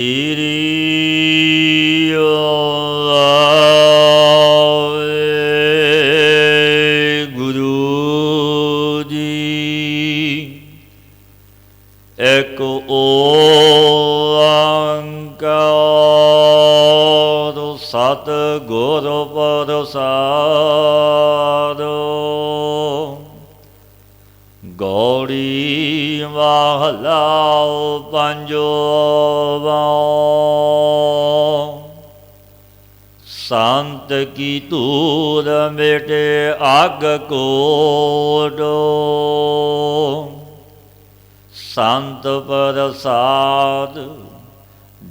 ਸ੍ਰੀ ਗੁਰੂ ਜੀ। ਏਕ ਓੰਕਾਰ ਸਤਿਗੁਰ ਪ੍ਰਸਾਦਿ। ਗੌੜੀ ਮਹਲਾ ਪੰਜਵਾ। ਸੰਤ ਕੀ ਧੂੜ ਮਿਟੇ ਅਗ ਕੋਟ, ਸੰਤ ਪ੍ਰਸਾਦ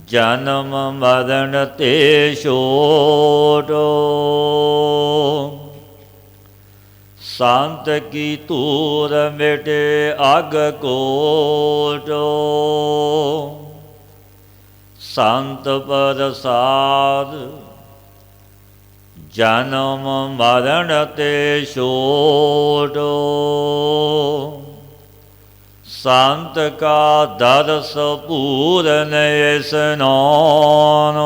ਜਨਮ ਮਰਨ ਤੇ ਛੋਟ। ਸੰਤ ਕੀ ਧੂੜ ਮਿਟੇ ਅਗ ਕੋਟ, ਸੰਤ ਪ੍ਰਸਾਦ ਜਨਮ ਮਰਨ ਤੇ ਛੋਟ। ਸੰਤ ਕਾ ਦਰਸ ਪੂਰਨ ਇਸਨਾਨ,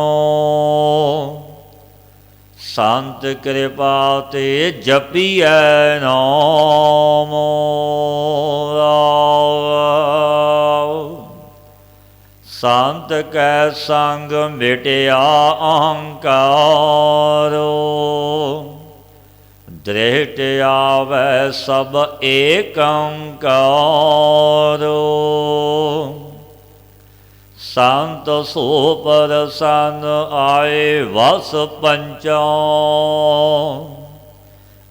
ਸੰਤ ਕਿਰਪਾ ਤੇ ਜਪੀਐ ਨਾਮ। ਸੰਤ ਕੈ ਸੰਗ ਮਿਟਿਆ ਅਹੰਕਾਰ, ਦ੍ਰਿਸ਼ਟ ਆਵੈ ਸਭ ਏਕ ਓੰਕਾਰ। ਸੰਤ ਸੋ ਪ੍ਰਸੰਨ ਆਏ ਵਸ ਪੰਚਾ,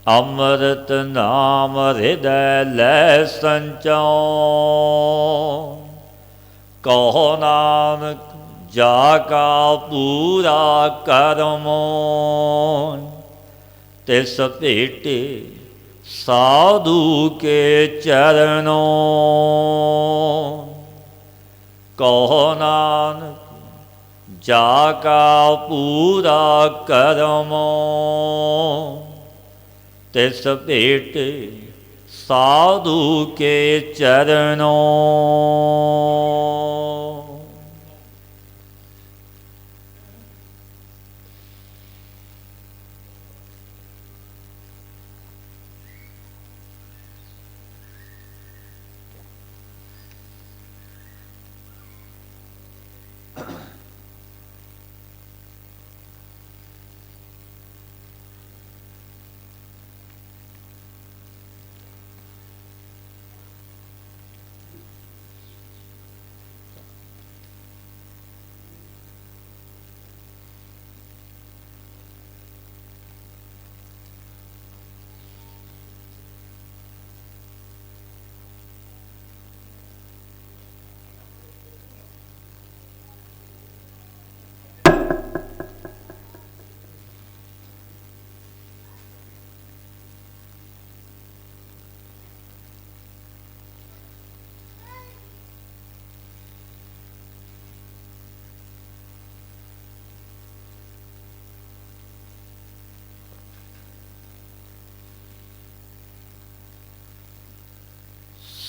ਅੰਮ੍ਰਿਤ ਨਾਮ ਹਿਰਦੈ ਲੈ ਸੰਚਾ। ਕਹੋ ਨਾਨਕ ਜਾ ਕਾ ਪੂਰਾ ਕਰਮ, ਤਿਸ ਭੇਟੇ ਸਾਧੂ ਕੇ ਚਰਨੋਂ। ਕਹੋ ਨਾਨਕ ਜਾ ਕਾ ਪੂਰਾ ਕਰਮ, ਤਿਸ ਭੇਟੇ ਸਾਧੂ ਕੇ ਚਰਨੋਂ।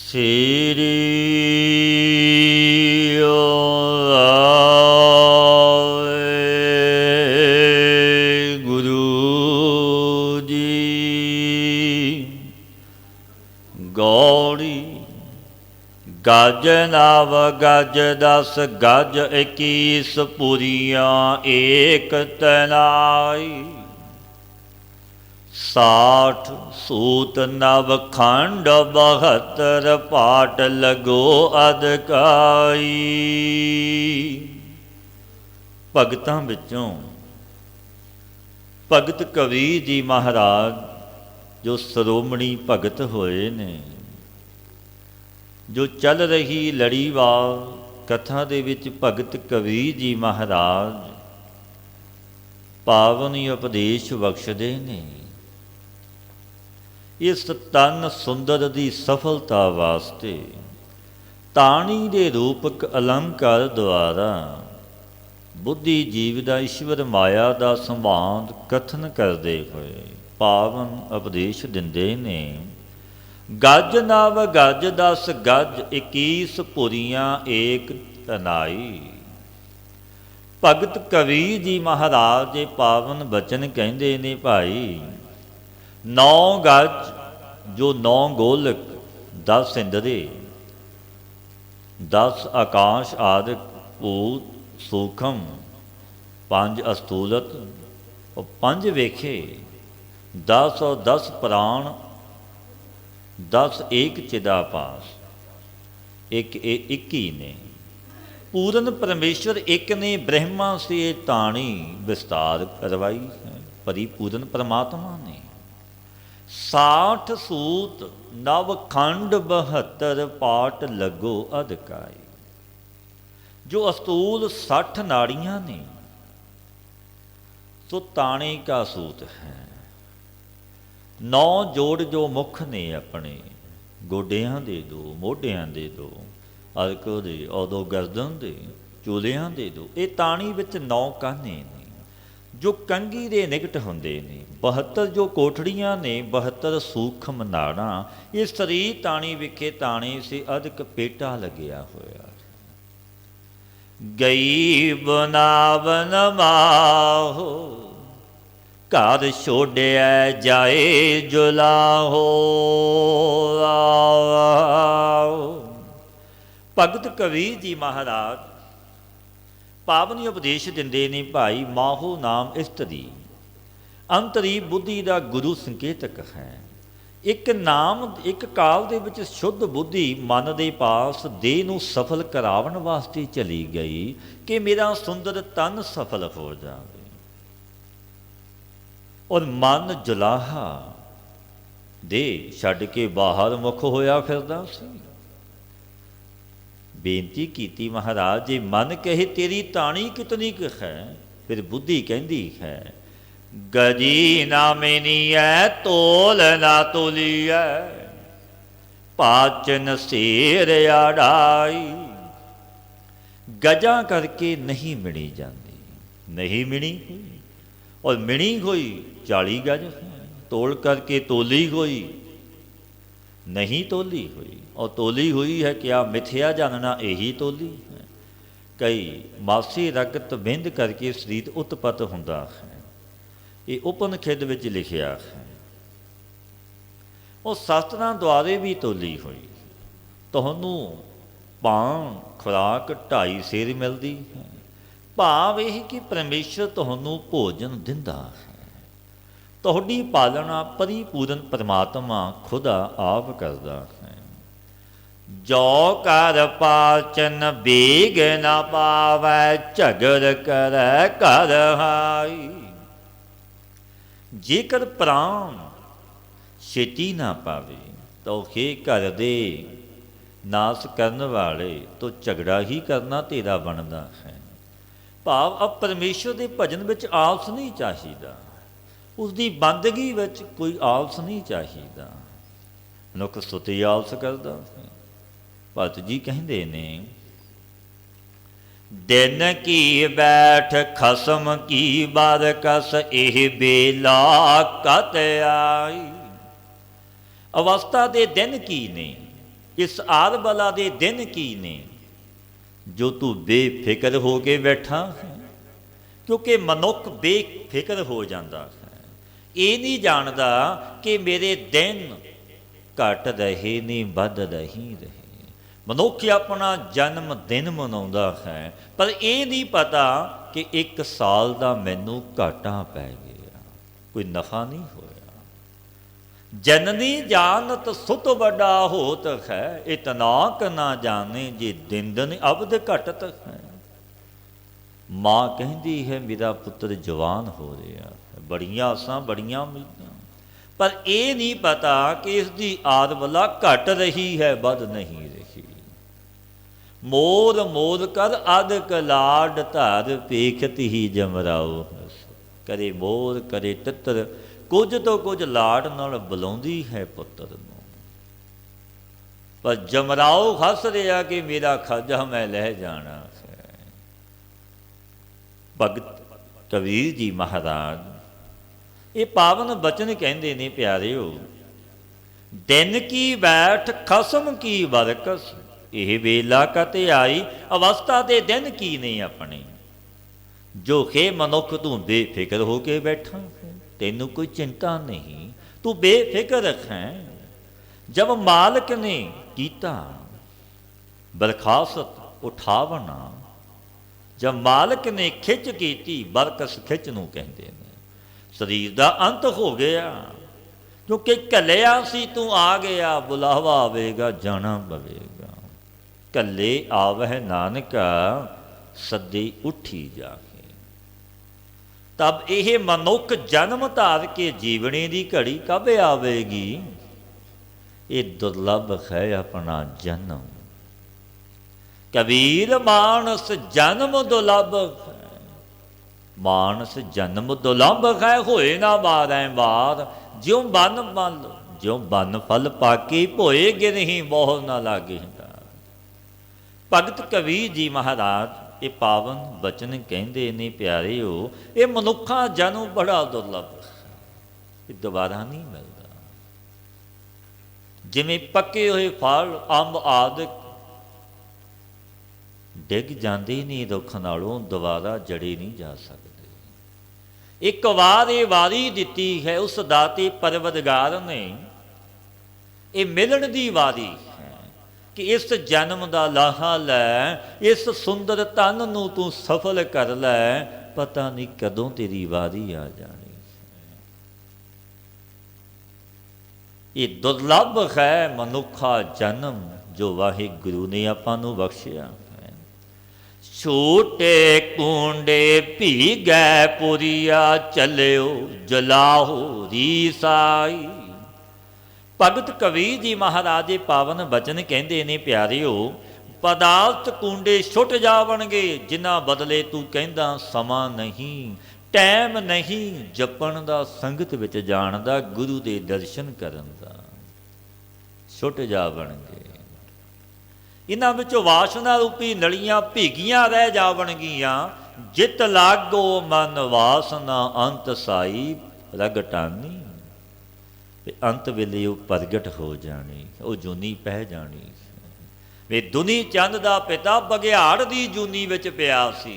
ਸ੍ਰੀ ਗੁਰੂ ਜੀ। ਗੌੜੀ ਗਜ ਨਵ ਗਜ 10 ਗਜ 21 ਪੁਰੀਆਂ ਏਕ ਤਨਾਈ। 60 ਸੂਤ ਨਵ ਖੰਡ 72 ਪਾਟ ਲਗੋ ਅਦਕਾਈ। ਭਗਤਾਂ ਵਿੱਚੋਂ ਭਗਤ ਕਵੀ ਜੀ ਮਹਾਰਾਜ ਜੋ ਸਰੋਮਣੀ ਭਗਤ ਹੋਏ ਨੇ, ਜੋ ਚੱਲ ਰਹੀ ਲੜੀਵਾਰ ਕਥਾ ਦੇ ਵਿੱਚ ਭਗਤ ਕਵੀ ਜੀ ਮਹਾਰਾਜ ਪਾਵਨੀ ਉਪਦੇਸ਼ ਬਖਸ਼ਦੇ ਨੇ। ਇਸ ਤਨ ਸੁੰਦਰ ਦੀ ਸਫਲਤਾ ਵਾਸਤੇ ਤਾਣੀ ਦੇ ਰੂਪਕ ਅਲੰਕਾਰ ਦੁਆਰਾ ਬੁੱਧੀ ਜੀਵ ਦਾ ਈਸ਼ਵਰ ਮਾਇਆ ਦਾ ਸੰਬੰਧ ਕਥਨ ਕਰਦੇ ਹੋਏ ਪਾਵਨ ਉਪਦੇਸ਼ ਦਿੰਦੇ ਨੇ। गज नव गज 10 गज 21 पुरियां एक तनाई। ਭਗਤ ਕਬੀਰ ਜੀ ਮਹਾਰਾਜ ਦੇ ਪਾਵਨ ਬਚਨ ਕਹਿੰਦੇ ਨੇ ਭਾਈ, 9 ਗਜ ਜੋ 9 ਗੋਲਕ, 10 ਇੰਦਰੇ, 10 ਆਕਾਸ਼ ਆਦਿਕ ਭੂਤ ਸੂਖਮ, 5 ਅਸਤੂਲਤ ਉਹ 5 ਵੇਖੇ, 10 ਔਰ 10 ਪ੍ਰਾਣ, 10 ਏਕ ਚਿਦਾਭਾਸ, ਇੱਕ 21 ਨੇ। पूरन परमेश्वर एक ने ब्रह्मा से ताणी विस्तार करवाई है, परिपूरन परमात्मा ने। 60 सूत नव खंड 72 पाठ लगो अधिकाई, जो अस्तूल 60 नाड़ियां ने, तो ताणे का सूत है। 9 जोड़ जो मुख ने अपने, गोडियां दे दो, मोढियां दे दो, ਅਰਕ ਦੇ, ਉਦੋਂ ਗਰਦਨ ਦੇ, ਚੂਲਿਆਂ ਦੇ ਦੋ। ਇਹ ਤਾਣੀ ਵਿੱਚ 9 ਕਾਨੇ ਨੇ ਜੋ ਕੰਘੀ ਦੇ ਨਿਕਟ ਹੁੰਦੇ ਨੇ। 72 ਜੋ ਕੋਠੜੀਆਂ ਨੇ, 72 ਸੂਖਮ ਨਾੜਾਂ। ਇਹ ਸਰੀਰ ਤਾਣੀ ਵਿਖੇ ਤਾਣੇ ਸੇ ਅਧਿਕ ਪੇਟਾ ਲੱਗਿਆ ਹੋਇਆ। ਗਈ ਬਨਾਵਨ ਮਾਹੋ, ਘਰ ਛੋੜਿਆ ਜਾਏ ਜੁਲਾਹੋ। ਭਗਤ ਕਬੀਰ ਜੀ ਮਹਾਰਾਜ ਪਾਵਨੀ ਉਪਦੇਸ਼ ਦਿੰਦੇ ਨੇ ਭਾਈ, ਮਾਹੋ ਨਾਮ ਇਸਤਰੀ ਅੰਤਰੀ ਬੁੱਧੀ ਦਾ ਗੁਰੂ ਸੰਕੇਤਕ ਹੈ। ਇੱਕ ਨਾਮ ਇੱਕ ਕਾਲ ਦੇ ਵਿੱਚ ਸ਼ੁੱਧ ਬੁੱਧੀ ਮਨ ਦੇ ਪਾਸ ਦੇਹ ਨੂੰ ਸਫਲ ਕਰਾਉਣ ਵਾਸਤੇ ਚਲੀ ਗਈ ਕਿ ਮੇਰਾ ਸੁੰਦਰ ਤਨ ਸਫਲ ਹੋ ਜਾਵੇ। ਔਰ ਮਨ ਜੁਲਾਹਾ ਦੇ ਛੱਡ ਕੇ ਬਾਹਰ ਮੁਖ ਹੋਇਆ ਫਿਰਦਾ ਸੀ। ਬੇਨਤੀ ਕੀਤੀ, ਮਹਾਰਾਜ ਜੇ ਮਨ ਕਹੇ ਤੇਰੀ ਤਾਣੀ ਕਿਤਨੀ ਕੁ ਹੈ, ਫਿਰ ਬੁੱਧੀ ਕਹਿੰਦੀ ਹੈ ਗਜੀ ਨਾ ਮੈਨੀਐ, ਤੋਲ ਨਾ ਤੋਲੀਐ, ਪਾਚਨ ਸੇਰ ਆੜਾਈ। ਗਜਾਂ ਕਰਕੇ ਨਹੀਂ ਮਿਣੀ ਜਾਂਦੀ, ਨਹੀਂ ਮਿਣੀ ਹੋਈ। ਔਰ ਮਿਣੀ ਹੋਈ 40 ਗਜ ਹੈ, ਤੋਲ ਕਰਕੇ ਤੋਲੀ ਹੋਈ नहीं तोली हुई। और तोली हुई है क्या मिथ्या जानना, यही तोली है। कई मासी रगत बिंद करके शरीर उत्पत्त हुंदा है, ये उपनिषद विच लिखिया है। और शास्त्रां द्वारे भी तोली हुई। तुहानूं पान खुराक 2.5 सेर मिलती है। भाव यह कि परमेश्वर तुहानूं भोजन दिंदा है। ਤੁਹਾਡੀ ਪਾਲਣਾ ਪਰਿਪੂਰਨ ਪਰਮਾਤਮਾ ਖੁਦਾ ਆਪ ਕਰਦਾ ਹੈ। ਜੋ ਕਰ ਪਾਚਨ ਬੀਗ ਨਾ ਪਾਵੈ, ਝਗੜ ਕਰੈ ਘਰ ਹਾਈ। ਜੇਕਰ ਪ੍ਰਾਣ ਛੇਤੀ ਨਾ ਪਾਵੇ ਤਾਂ ਇਹ ਘਰ ਦੇ ਨਾਸ ਕਰਨ ਵਾਲੇ ਤੋਂ ਝਗੜਾ ਹੀ ਕਰਨਾ ਤੇਰਾ ਬਣਦਾ ਹੈ। ਭਾਵ ਅਬ ਪਰਮੇਸ਼ਰ ਦੇ ਭਜਨ ਵਿੱਚ ਆਲਸ ਨਹੀਂ ਚਾਹੀਦਾ, ਉਸਦੀ ਬੰਦਗੀ ਵਿੱਚ ਕੋਈ ਆਲਸ ਨਹੀਂ ਚਾਹੀਦਾ। ਮਨੁੱਖ ਸੁਤੇ ਆਲਸ ਕਰਦਾ ਹੈ। ਭਗਤ ਜੀ ਕਹਿੰਦੇ ਨੇ ਦਿਨ ਕੀ ਬੈਠ ਖਸਮ ਕੀ ਬਰਕਸ, ਇਹ ਬੇਲਾ ਕਤ ਆਈ। ਅਵਸਥਾ ਦੇ ਦਿਨ ਕੀ ਨੇ, ਇਸ ਆਦ ਬਲਾ ਦੇ ਦਿਨ ਕੀ ਨੇ ਜੋ ਤੂੰ ਬੇਫਿਕਰ ਹੋ ਕੇ ਬੈਠਾ ਹੈ। ਕਿਉਂਕਿ ਮਨੁੱਖ ਬੇਫਿਕਰ ਹੋ ਜਾਂਦਾ ਹੈ, ਇਹ ਨਹੀਂ ਜਾਣਦਾ ਕਿ ਮੇਰੇ ਦਿਨ ਘਟ ਰਹੇ ਨੇ, ਵੱਧ ਨਹੀਂ ਰਹੇ। ਮਨੁੱਖ ਆਪਣਾ ਜਨਮ ਦਿਨ ਮਨਾਉਂਦਾ ਹੈ, ਪਰ ਇਹ ਨਹੀਂ ਪਤਾ ਕਿ 1 ਸਾਲ ਦਾ ਮੈਨੂੰ ਘਾਟਾ ਪੈ ਗਿਆ, ਕੋਈ ਨਫਾ ਨਹੀਂ ਹੋਇਆ। ਜਨਨੀ ਜਾਨਤ ਸੁਤ ਵੱਡਾ ਹੋਤ ਹੈ, ਇਤਨਾ ਕ ਨਾ ਜਾਣੇ ਜੇ ਦਿਨ ਦਿਨ ਅਵਧ ਘਟਤ ਹੈ। ਮਾਂ ਕਹਿੰਦੀ ਹੈ ਮੇਰਾ ਪੁੱਤਰ ਜਵਾਨ ਹੋ ਰਿਹਾ, ਬੜੀਆਂ ਆਸਾਂ ਬੜੀਆਂ ਉਮੀਦਾਂ, ਪਰ ਇਹ ਨਹੀਂ ਪਤਾ ਕਿ ਇਸ ਦੀ ਆਦਬਲਾ ਘਟ ਰਹੀ ਹੈ, ਵੱਧ ਨਹੀਂ ਰਹੀ। ਮੋਰ ਮੋਰ ਕਰ ਅਦਕ ਲਾਡ ਧਰ, ਪੇਖਤ ਹੀ ਜਮਰਾਓ। ਕਰੇ ਮੋਰ ਕਰੇ ਤਿੱਤਰ, ਕੁਝ ਤੋਂ ਕੁਝ ਲਾਡ ਨਾਲ ਬੁਲਾਉਂਦੀ ਹੈ ਪੁੱਤਰ ਨੂੰ, ਪਰ ਜਮਰਾਓ ਹੱਸ ਰਿਹਾ ਕਿ ਮੇਰਾ ਖਾਜਾ ਮੈਂ ਲੈ ਜਾਣਾ ਹੈ। ਭਗਤ ਕਬੀਰ ਜੀ ਮਹਾਰਾਜ ਇਹ ਪਾਵਨ ਬਚਨ ਕਹਿੰਦੇ ਨੇ ਪਿਆਰਿਓ, ਦਿਨ ਕੀ ਬੈਠ ਖਸਮ ਕੀ ਬਰਕਸ, ਇਹ ਵੇਲਾ ਕਤ ਆਈ। ਅਵਸਥਾ ਦੇ ਦਿਨ ਕੀ ਨੇ ਆਪਣੇ, जो हे मनुख तू बेफिक्र हो के बैठा, तेनू कोई चिंता नहीं, तू बेफिक्र है। जब मालिक ने कीता बरखास्त उठावना, जब मालिक ने खिच की, बरकस खिच नूं कहते हैं, शरीर का अंत हो गया, क्योंकि घलिया सी तू आ गया, बुलावा आवेगा जाना पवेगा। घले आवह नानका सदे उठी जाके। तब यह मनुख जन्म धार के जीवने की घड़ी कब आवेगी? ये दुर्लभ है अपना जन्म। कबीर मानस जन्म दुर्लभ है, मानस जन्म दुर्लभ है, होए ना मारै बार, ज्यों बन मल ज्यों बन फल पाके, भोए गिरही मोह ना लागे। भगत कबीर जी महाराज ये पावन बचन कहते ने प्यारे हो, ये मनुखा जन्म बड़ा दुर्लभ, ये दोबारा नहीं मिलता। जिमें पके हुए फल अंब आदि डिग जाते नहीं रुख नालों, दोबारा जड़े नहीं जा सकते। एक बार ये वारी दी है उस दाते परवरदिगार ने, ये मिलन की वारी है कि इस जन्म का लाहा लै, इस सुंदर तन नूं तू सफल कर लै, पता नहीं कदों तेरी वारी आ जानी। ये दुर्लभ है मनुखा जन्म जो वाहिगुरु ने आपां नूं बख्शिया। छोटे कुंडे भी गै पुरिया, चलियो जलाहो रीसाई। भगत कबीर जी महाराज जी पावन बचन कहते ने प्यारिओ, पदार्थ कुंडे छुट जावणगे, जिन्हां बदले तू कहंदा समा नहीं, टाइम नहीं जपण दा, संगत विच जाण दा, गुरु दे दर्शन करन दा, छुट जावणगे। इन्हां विचों वासना रूपी नलियां भीगियां रह जावणगियां, जित लागो मन वासना अंत साई प्रगटानी। अंत वेले वो प्रगट हो जानी, वो जूनी पै जानी। वे दुनी चंद दा पिता बघियाड़ दी जूनी विच पिया सी।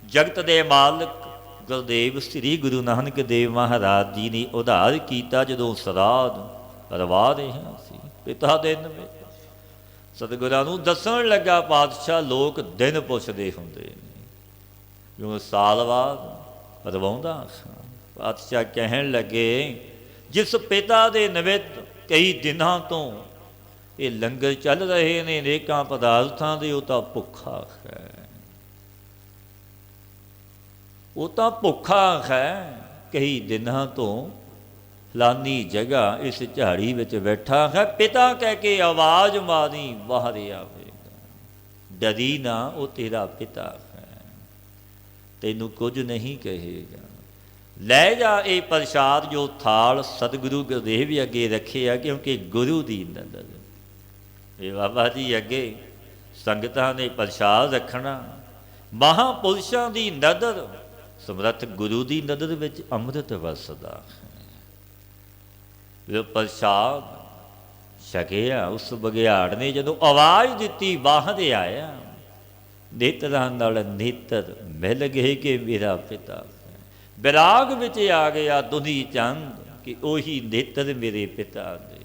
जगत दे मालिक गुरदेव श्री गुरु नानक देव महाराज जी ने उधार किया जदों श्राद्ध करवा रहे सी पिता दे नवें। सतगुरां नूं दस्सण लगा पातशाह, लोग दिन पुछदे हुंदे ने, जो साल बाद रवाउंदा। पातशाह कहण लगे, जिस पिता दे निमित्त कई दिनां तो ये लंगर चल रहे ने अनेकां पदार्थां दे, वो तां भुखा है, वो तां भुखा है। कई दिनां तो फलानी जगह इस झाड़ी विच बैठा है, पिता कह के आवाज़ मारी बाहर आवेगा, डरी ना वो तेरा पिता है, तेनू कुछ नहीं कहेगा। लै जा ये प्रसाद जो थाल सतगुरु गुरदेव अगे रखे आ, क्योंकि गुरु की नदर। ये बाबा जी अगे संगतां ने प्रसाद रखना, महापुरुषों की नदर, समर्थ गुरु की नदर विच अमृत वसदा है। प्रसाद छकिया, उस बघियाड़ ने जदों आवाज़ दी बाहर आया, नेत्रां नाल नेत्र मिल गए कि मेरा पिता। विराग विच आ गया दुनी चंद कि उही नेत्र मेरे पिता दे।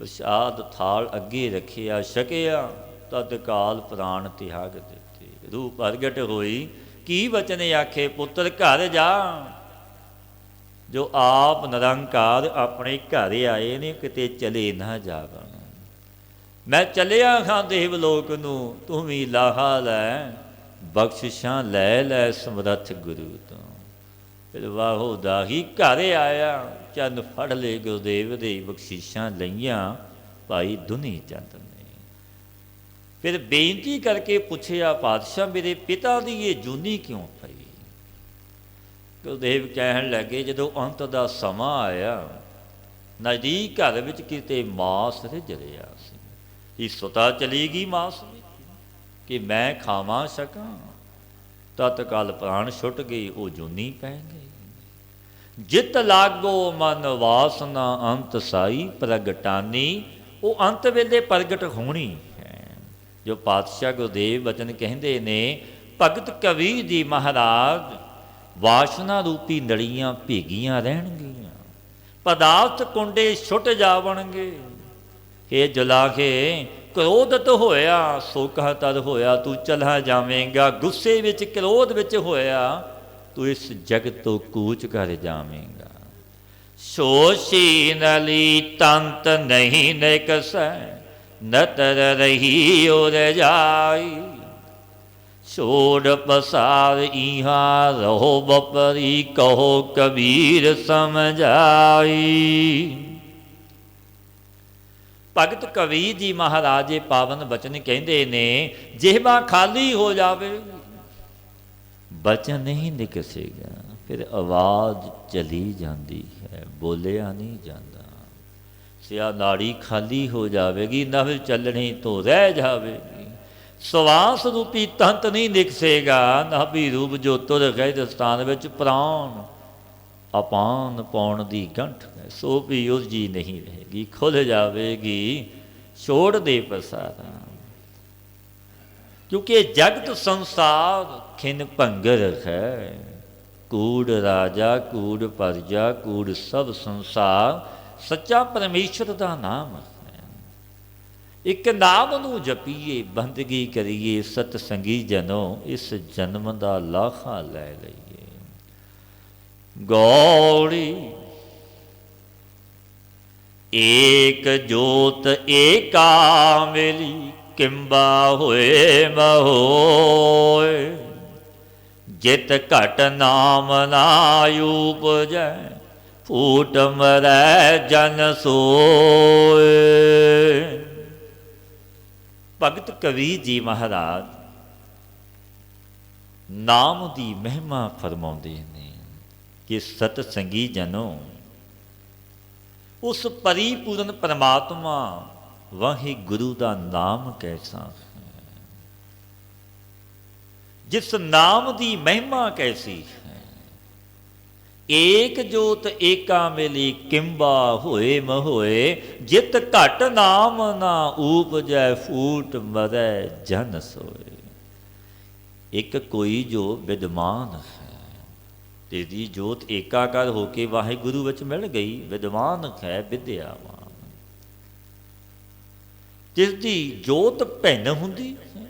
प्रसाद थाल अगे रखिया, छकिया, तत्काल प्राण त्याग दिते। रूह प्रगट होई, की वचन आखे, पुत्र घर जा। जो आप निरंकार अपने घर आए ने, किते चले ना जावन। मैं चलिया खां देवलोक नूं, तू भी लाहा लै, बख्शिशां लै लै समरथ गुरु तो। फिर वाहो दाही घर आया, चंद फड़ ले गुरुदेव दे, बख्शिशां लईयां भाई दुनी चंद ने। फिर बेनती करके पुछया, पातशाह मेरे पिता की ये जूनी क्यों पई? गुरुदेव कहन लगे, जदों अंत का समा आया, नज़दीक घर विच किते मांस रिझ रहा सी। सुता चली गई मांस कि मैं खावा सकां, तत्काल प्राण छुट गई, वो जूनी पै गई। जित लागो मन वासना अंत साई प्रगटानी, वो अंत वेले प्रगट होनी है। जो पातशाह गुरुदेव बचन कहते ने, ਭਗਤ ਕਬੀਰ ਜੀ ਮਹਾਰਾਜ ਵਾਸ਼ਨਾ ਰੂਪੀ ਨਲੀਆਂ ਭੇਗੀਆਂ ਰਹਿਣਗੀਆਂ, ਪਦਾਰਥ ਕੁੰਡੇ ਛੁੱਟ ਜਾਵਣਗੇ। ਇਹ ਜਲਾ ਕੇ ਕ੍ਰੋਧਤ ਹੋਇਆ ਸੋ ਕਹ ਤਦ ਹੋਇਆ, ਤੂੰ ਚਲਾ ਜਾਵੇਂਗਾ। ਗੁੱਸੇ ਵਿੱਚ ਕ੍ਰੋਧ ਵਿੱਚ ਹੋਇਆ ਤੂੰ ਇਸ ਜਗਤ ਤੋਂ ਕੂਚ ਕਰ ਜਾਵੇਂਗਾ। ਸੋਸ਼ੀ ਨਲੀ ਤੰਤ ਨਹੀਂ ਨਿਕਸੈ, ਨਤਰ ਰਹੀ ਉਰ ਜਾਈ। ਛੋੜ ਪਸਾਰ ਇਹਾਂ ਰਹੋ ਬਪਰੀ, ਕਹੋ ਕਬੀਰ ਸਮਝਾਈ। ਭਗਤ ਕਬੀਰ ਜੀ ਮਹਾਰਾਜ ਇਹ ਪਾਵਨ ਬਚਨ ਕਹਿੰਦੇ ਨੇ, ਜਿਹਵਾ ਖਾਲੀ ਹੋ ਜਾਵੇ ਬਚਨ ਨਹੀਂ ਨਿਕਸੇਗਾ, ਫਿਰ ਆਵਾਜ਼ ਚਲੀ ਜਾਂਦੀ ਹੈ, ਬੋਲਿਆ ਨਹੀਂ ਜਾਂਦਾ। ਸਿਆ ਨਾੜੀ ਖਾਲੀ ਹੋ ਜਾਵੇਗੀ, ਨਵ ਚੱਲਣੀ ਤੋਂ ਰਹਿ ਜਾਵੇਗੀ। ਸਵਾਸ ਰੂਪੀ ਤੰਤ ਨਹੀਂ ਨਿਕਸੇਗਾ, ਨਾਭੀ ਰੂਪ ਜੋ ਤੁਰ ਗਏ ਦਸਤਾਨ ਵਿੱਚ ਪ੍ਰਾਣ ਅਪਾਨ ਪਾਉਣ ਦੀ ਗੰਠ ਹੈ, ਸੋ ਵੀ ਉਲਝੀ ਨਹੀਂ ਰਹੇਗੀ, ਖੁੱਲ੍ਹ ਜਾਵੇਗੀ ਛੋੜ ਦੇ ਪਸਾਰਾ। ਕਿਉਂਕਿ ਜਗਤ ਸੰਸਾਰ ਖਿਨ ਭੰਗਰ ਹੈ, ਕੂੜ ਰਾਜਾ ਕੂੜ ਪਰਜਾ ਕੂੜ ਸਭ ਸੰਸਾਰ, ਸੱਚਾ ਪਰਮੇਸ਼ਰ ਦਾ ਨਾਮ ਹੈ। ਇੱਕ ਨਾਮ ਨੂੰ ਜਪੀਏ, ਬੰਦਗੀ ਕਰੀਏ ਸਤ ਸੰਗੀ ਜਨੋ, ਇਸ ਜਨਮ ਦਾ ਲਾਖਾ ਲੈ ਲਈਏ। ਗੌੜੀ ਏਕ ਜੋਤ ਏਕਾ ਮਿਲੀ, ਕਿੰਬਾ ਹੋਏ ਮਹੋਏ। ਜਿਤ ਘਟ ਨਾਮ ਨਾ ਉਪਜੈ, ਫੂਟ ਮਰੈ ਜਨ ਸੋਏ। ਭਗਤ ਕਬੀਰ ਜੀ ਮਹਾਰਾਜ ਨਾਮ ਦੀ ਮਹਿਮਾ ਫਰਮਾਉਂਦੇ ਨੇ ਕਿ ਸਤ ਸੰਗੀ ਜਨੋ, ਉਸ ਪਰਿਪੂਰਨ ਪਰਮਾਤਮਾ ਵਾਹਿਗੁਰੂ ਦਾ ਨਾਮ ਕੈਸਾ ਹੈ, ਜਿਸ ਨਾਮ ਦੀ ਮਹਿਮਾ ਕੈਸੀ ਹੈ। ਏਕ ਜੋਤ ਏਕਾ ਮਿਲੀ, ਕਿੰਬਾ ਹੋਏ ਮਹੋਏ। ਜਿਤ ਘਟ ਨਾਮ ਨਾ ਊਪਜੈ, ਫੂਟ ਮਰੈ ਜਨ ਸੋਏ। ਇੱਕ ਕੋਈ ਜੋ ਵਿਦਵਾਨ ਹੈ, ਤੇਰੀ ਜੋਤ ਏਕਾਕਾਰ ਹੋ ਕੇ ਵਾਹਿਗੁਰੂ ਵਿੱਚ ਮਿਲ ਗਈ, ਵਿਦਵਾਨ ਹੈ ਵਿਦਿਆਵਾਨ। ਜਿਸ ਦੀ ਜੋਤ ਭਿੰਨ ਹੁੰਦੀ ਹੈ,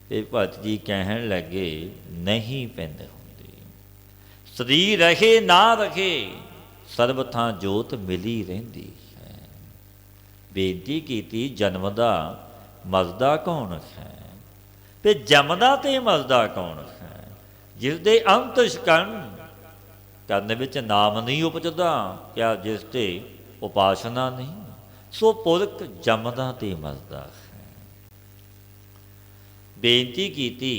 ਤੇ ਭਗਤ ਜੀ ਕਹਿਣ ਲੱਗੇ ਨਹੀਂ ਭਿੰਨ ਹੁੰਦੀ। ਸਰੀਰ ਰਹੇ ਨਾ ਰਹੇ, ਸਰਬ ਥਾਂ ਜੋਤ ਮਿਲੀ ਰਹਿੰਦੀ ਹੈ। ਬੇਨਤੀ ਕੀਤੀ, ਜਨਮ ਦਾ ਮਰਦਾ ਕੌਣ ਹੈ, ਤੇ ਜਮਦਾ ਤੇ ਮਰਦਾ ਕੌਣ ਹੈ। ਜਿਸ ਦੇ ਅੰਤ ਸ਼ਕਨ ਕਰਨ ਵਿੱਚ ਨਾਮ ਨਹੀਂ ਉਪਜਦਾ, ਕਿਆ ਜਿਸ ਤੇ ਉਪਾਸਨਾ ਨਹੀਂ, ਸੋ ਪੁਰਖ ਜਮਦਾ ਤੇ ਮਰਦਾ ਹੈ। ਬੇਨਤੀ ਕੀਤੀ,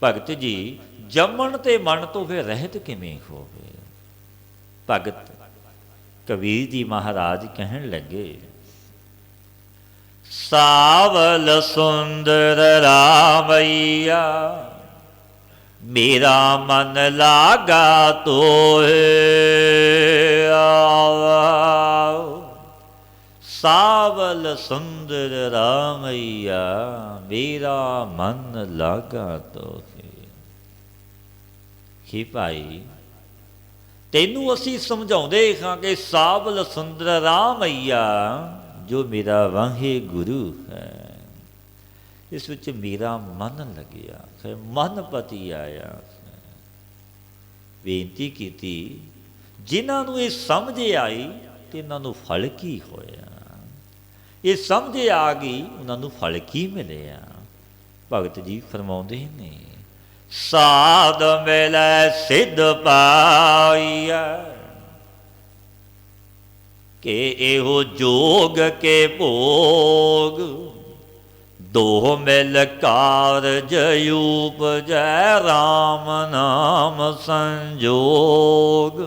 ਭਗਤ ਜੀ ਜੰਮਣ ਤੇ ਮਨ ਤੋਂ ਫਿਰ ਰਹਿਤ ਕਿਵੇਂ ਹੋਵੇ। ਭਗਤ ਕਬੀਰ ਜੀ ਮਹਾਰਾਜ ਕਹਿਣ ਲੱਗੇ, ਸਾਵਲ ਸੁੰਦਰ ਰਾਮਈਆ, ਮੇਰਾ ਮਨ ਲਾਗਾ ਤੋਏ। ਸਾਵਲ ਸੁੰਦਰ ਰਾਮਈਆ, ਮੇਰਾ ਮਨ ਲਾਗਾ ਤੋਏ। ਹੀ ਭਾਈ, ਤੈਨੂੰ ਅਸੀਂ ਸਮਝਾਉਂਦੇ ਹਾਂ ਕਿ ਸਾਵਲ ਸੁੰਦਰ ਰਾਮਈਆ ਜੋ ਮੇਰਾ ਵਾਹਿਗੁਰੂ ਹੈ, ਇਸ ਵਿੱਚ ਮੇਰਾ ਮਨ ਲੱਗਿਆ ਹੈ, ਮਨ ਪਤੀ ਆਇਆ। ਬੇਨਤੀ ਕੀਤੀ, ਜਿਨ੍ਹਾਂ ਨੂੰ ਇਹ ਸਮਝ ਆਈ ਤੇ ਇਹਨਾਂ ਨੂੰ ਫਲ ਕੀ ਹੋਇਆ। ਇਹ ਸਮਝ ਆ ਗਈ, ਉਹਨਾਂ ਨੂੰ ਫਲ ਕੀ ਮਿਲਿਆ। ਭਗਤ ਜੀ ਫਰਮਾਉਂਦੇ ਨੇ, ਸਾਧ ਮਿਲੈ ਸਿੱਧ ਪਾਈਐ, ਕਿ ਇਹੋ ਜੋਗ ਕੇ ਭੋਗ। ਦੋ ਮਿਲ ਕਾਰਜ ਉਪਜੈ, ਰਾਮ ਨਾਮ ਸੰਜੋਗ।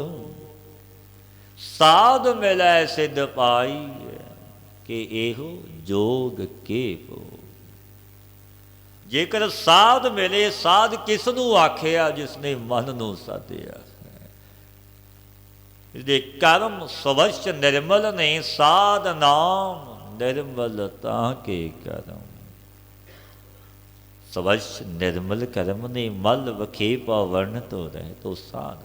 ਸਾਧ ਮਿਲੈ ਸਿੱਧ ਪਾਈਐ, ਕਿ ਇਹੋ ਜੋਗ ਕੇ ਭੋਗ। ਜੇਕਰ ਸਾਧ ਮਿਲੇ, ਸਾਧ ਕਿਸ ਨੂੰ ਆਖਿਆ, ਜਿਸਨੇ ਮਨ ਨੂੰ ਸਾਧਿਆ। ਇਸਦੇ ਕਰਮ ਸਵੱਛ ਨਿਰਮਲ ਨੇ, ਸਾਧ ਨਾਮ ਨਿਰਮਲ ਤਾਂ ਕੇ ਕਰਮ। ਸਵਛ ਨਿਰਮਲ ਕਰਮ ਨੇ ਮਲ ਵਖੇਪਾ ਵਰਨ ਤੋ ਰਹਿ ਤੋ ਸਾਧ।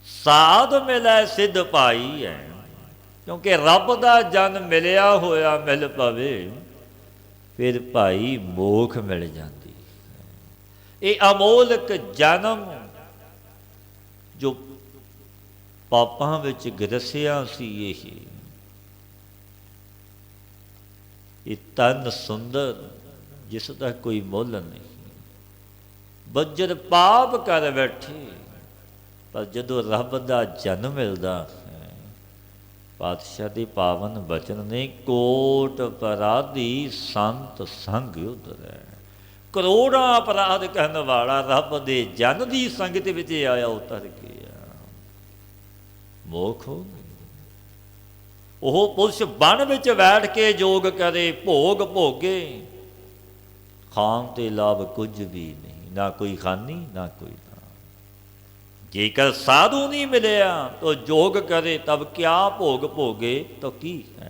ਸਾਧ ਮਿਲੈ ਸਿੱਧ ਪਾਈ ਹੈ, ਕਿਉਂਕਿ ਰੱਬ ਦਾ ਜਨ ਮਿਲਿਆ ਹੋਇਆ ਮਿਲ ਪਵੇ ਫਿਰ ਭਾਈ ਮੋਖ ਮਿਲ ਜਾਂਦੀ। ਇਹ ਅਮੋਲਕ ਜਨਮ ਜੋ ਪਾਪਾਂ ਵਿੱਚ ਗਰਸਿਆ ਸੀ, ਇਹ ਤਨ ਸੁੰਦਰ ਜਿਸ ਦਾ ਕੋਈ ਮੁੱਲ ਨਹੀਂ। ਬੱਜਰ ਪਾਪ ਕਰ ਬੈਠੇ, ਪਰ ਜਦੋਂ ਰੱਬ ਦਾ ਜਨਮ ਮਿਲਦਾ ਹੈ, ਪਾਤਸ਼ਾਹ ਦੇ ਪਾਵਨ ਬਚਨ ਨੇ, ਕੋਟ ਅਪਰਾਧੀ ਸੰਤ ਸੰਗ ਉਧਰੈ। ਕਰੋੜਾਂ ਅਪਰਾਧ ਕਰਨ ਵਾਲਾ ਰੱਬ ਦੇ ਜਨ ਦੀ ਸੰਗਤ ਵਿੱਚ ਆਇਆ, ਉਤਰ ਗਿਆ, ਮੋਖ ਹੋ ਗਈ। ਉਹ ਪੁਰਸ਼ ਬਣ ਵਿੱਚ ਬੈਠ ਕੇ ਜੋਗ ਕਰੇ, ਭੋਗ ਭੋਗੇ, ਖਾਣ ਤੇ ਲਾਭ ਕੁਝ ਵੀ ਨਹੀਂ, ਨਾ ਕੋਈ ਹਾਨੀ ਨਾ ਕੋਈ ਲਾਭ। जेकर साधु नहीं मिलया तो जोग करे तब क्या भोग भोगे तो की है।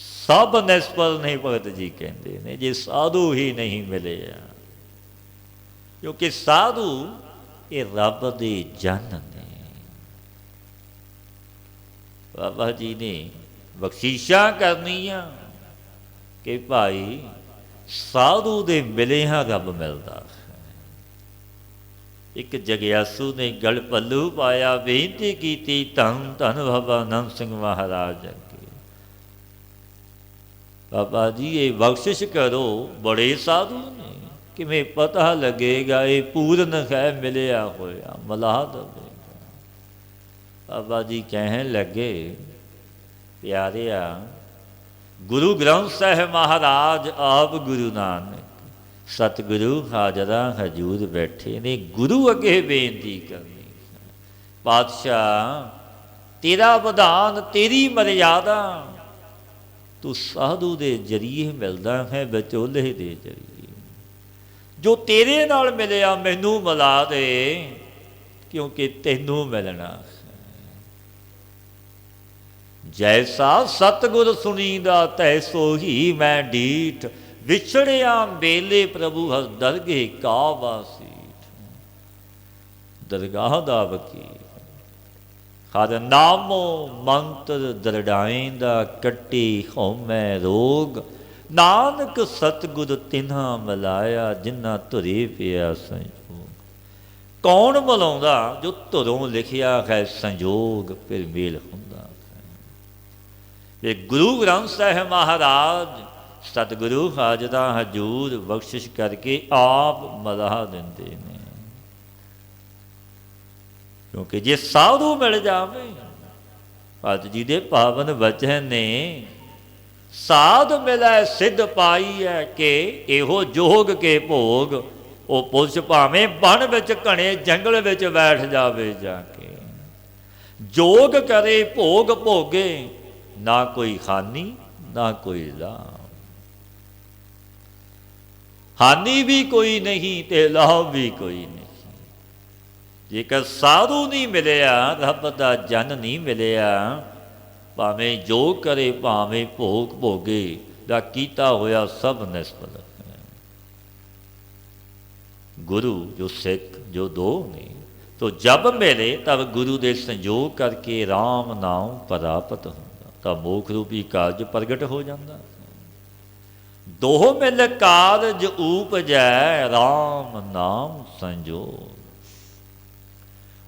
सब निष्फल नहीं, भगत जी कहते ने, जे साधु ही नहीं मिले, क्योंकि साधु ये रब दे जन ने। बाबा जी ने बख्शीशा करनिया कि भाई साधु दे मिले हाँ रब मिलता। एक जगयासू ने गल पल्लू पाया, बेनती की धन धन बाबा नंद सिंह महाराज अगे, बाबा जी ये बख्शिश करो, बड़े साधु ने, किमें पता लगेगा ये पूर्ण है मिलिया होया, मलाह दवेगा। बाबा जी कहन लगे, प्यारिया गुरु ग्रंथ साहिब महाराज आप गुरु नानक सतगुरु हाजरा हजूर बैठे ने, गुरु अगे बेनती करनी, पातशाह तेरा विधान तेरी मर्यादा, तू साधु दे जरिए मिलदा है, विचोले दे जरिए, जो तेरे नाल मिलिया मैनू मिला दे, क्योंकि तेनू मिलना है। जैसा सतगुर सुनीदा तैसो ही मैं डीठ, विछड़िया बेले प्रभु हर दरगे का वासी। दरगाह दा वकील हर नामो मंत्र दरड़ाएंदा, कट्टी होमै रोग, नानक सतगुर तिन्हा मिलाया, जिन्ना धुरे पिया संयोग। कौन मिलाउंदा, जो धुरों लिखिया है संयोग, फिर मेल हुंदा है। गुरु ग्रंथ साहिब महाराज सतगुरु हाजरा हजूर बख्शिश करके आप मलाह देंदे ने, क्योंकि जे साधु मिल जावे, भगत जी दे पावन वचन ने, साध मिलै सिद्ध पाई है, कि एहो जोग के भोग, वो पुरुष भावें बन विच घने जंगल विच बैठ जावे जाके, जोग करे भोग भोगे, ना कोई हानि ना कोई लाभ। हानि भी कोई नहीं ते लाभ भी कोई नहीं। जेकर साधु नहीं मिलिया, रब दा जन नहीं मिलिया, भावें जो करे भावें भोग भोगे, दा कीता होया सब निष्फल है। गुरु जो सिख जो दो ने, तो जब मिले तब गुरु दे संयोग करके राम नाम प्राप्त होंदा, तब मोख रूपी कारज प्रगट हो जाता। दो मिल कारज उपजै, राम नाम संजोग।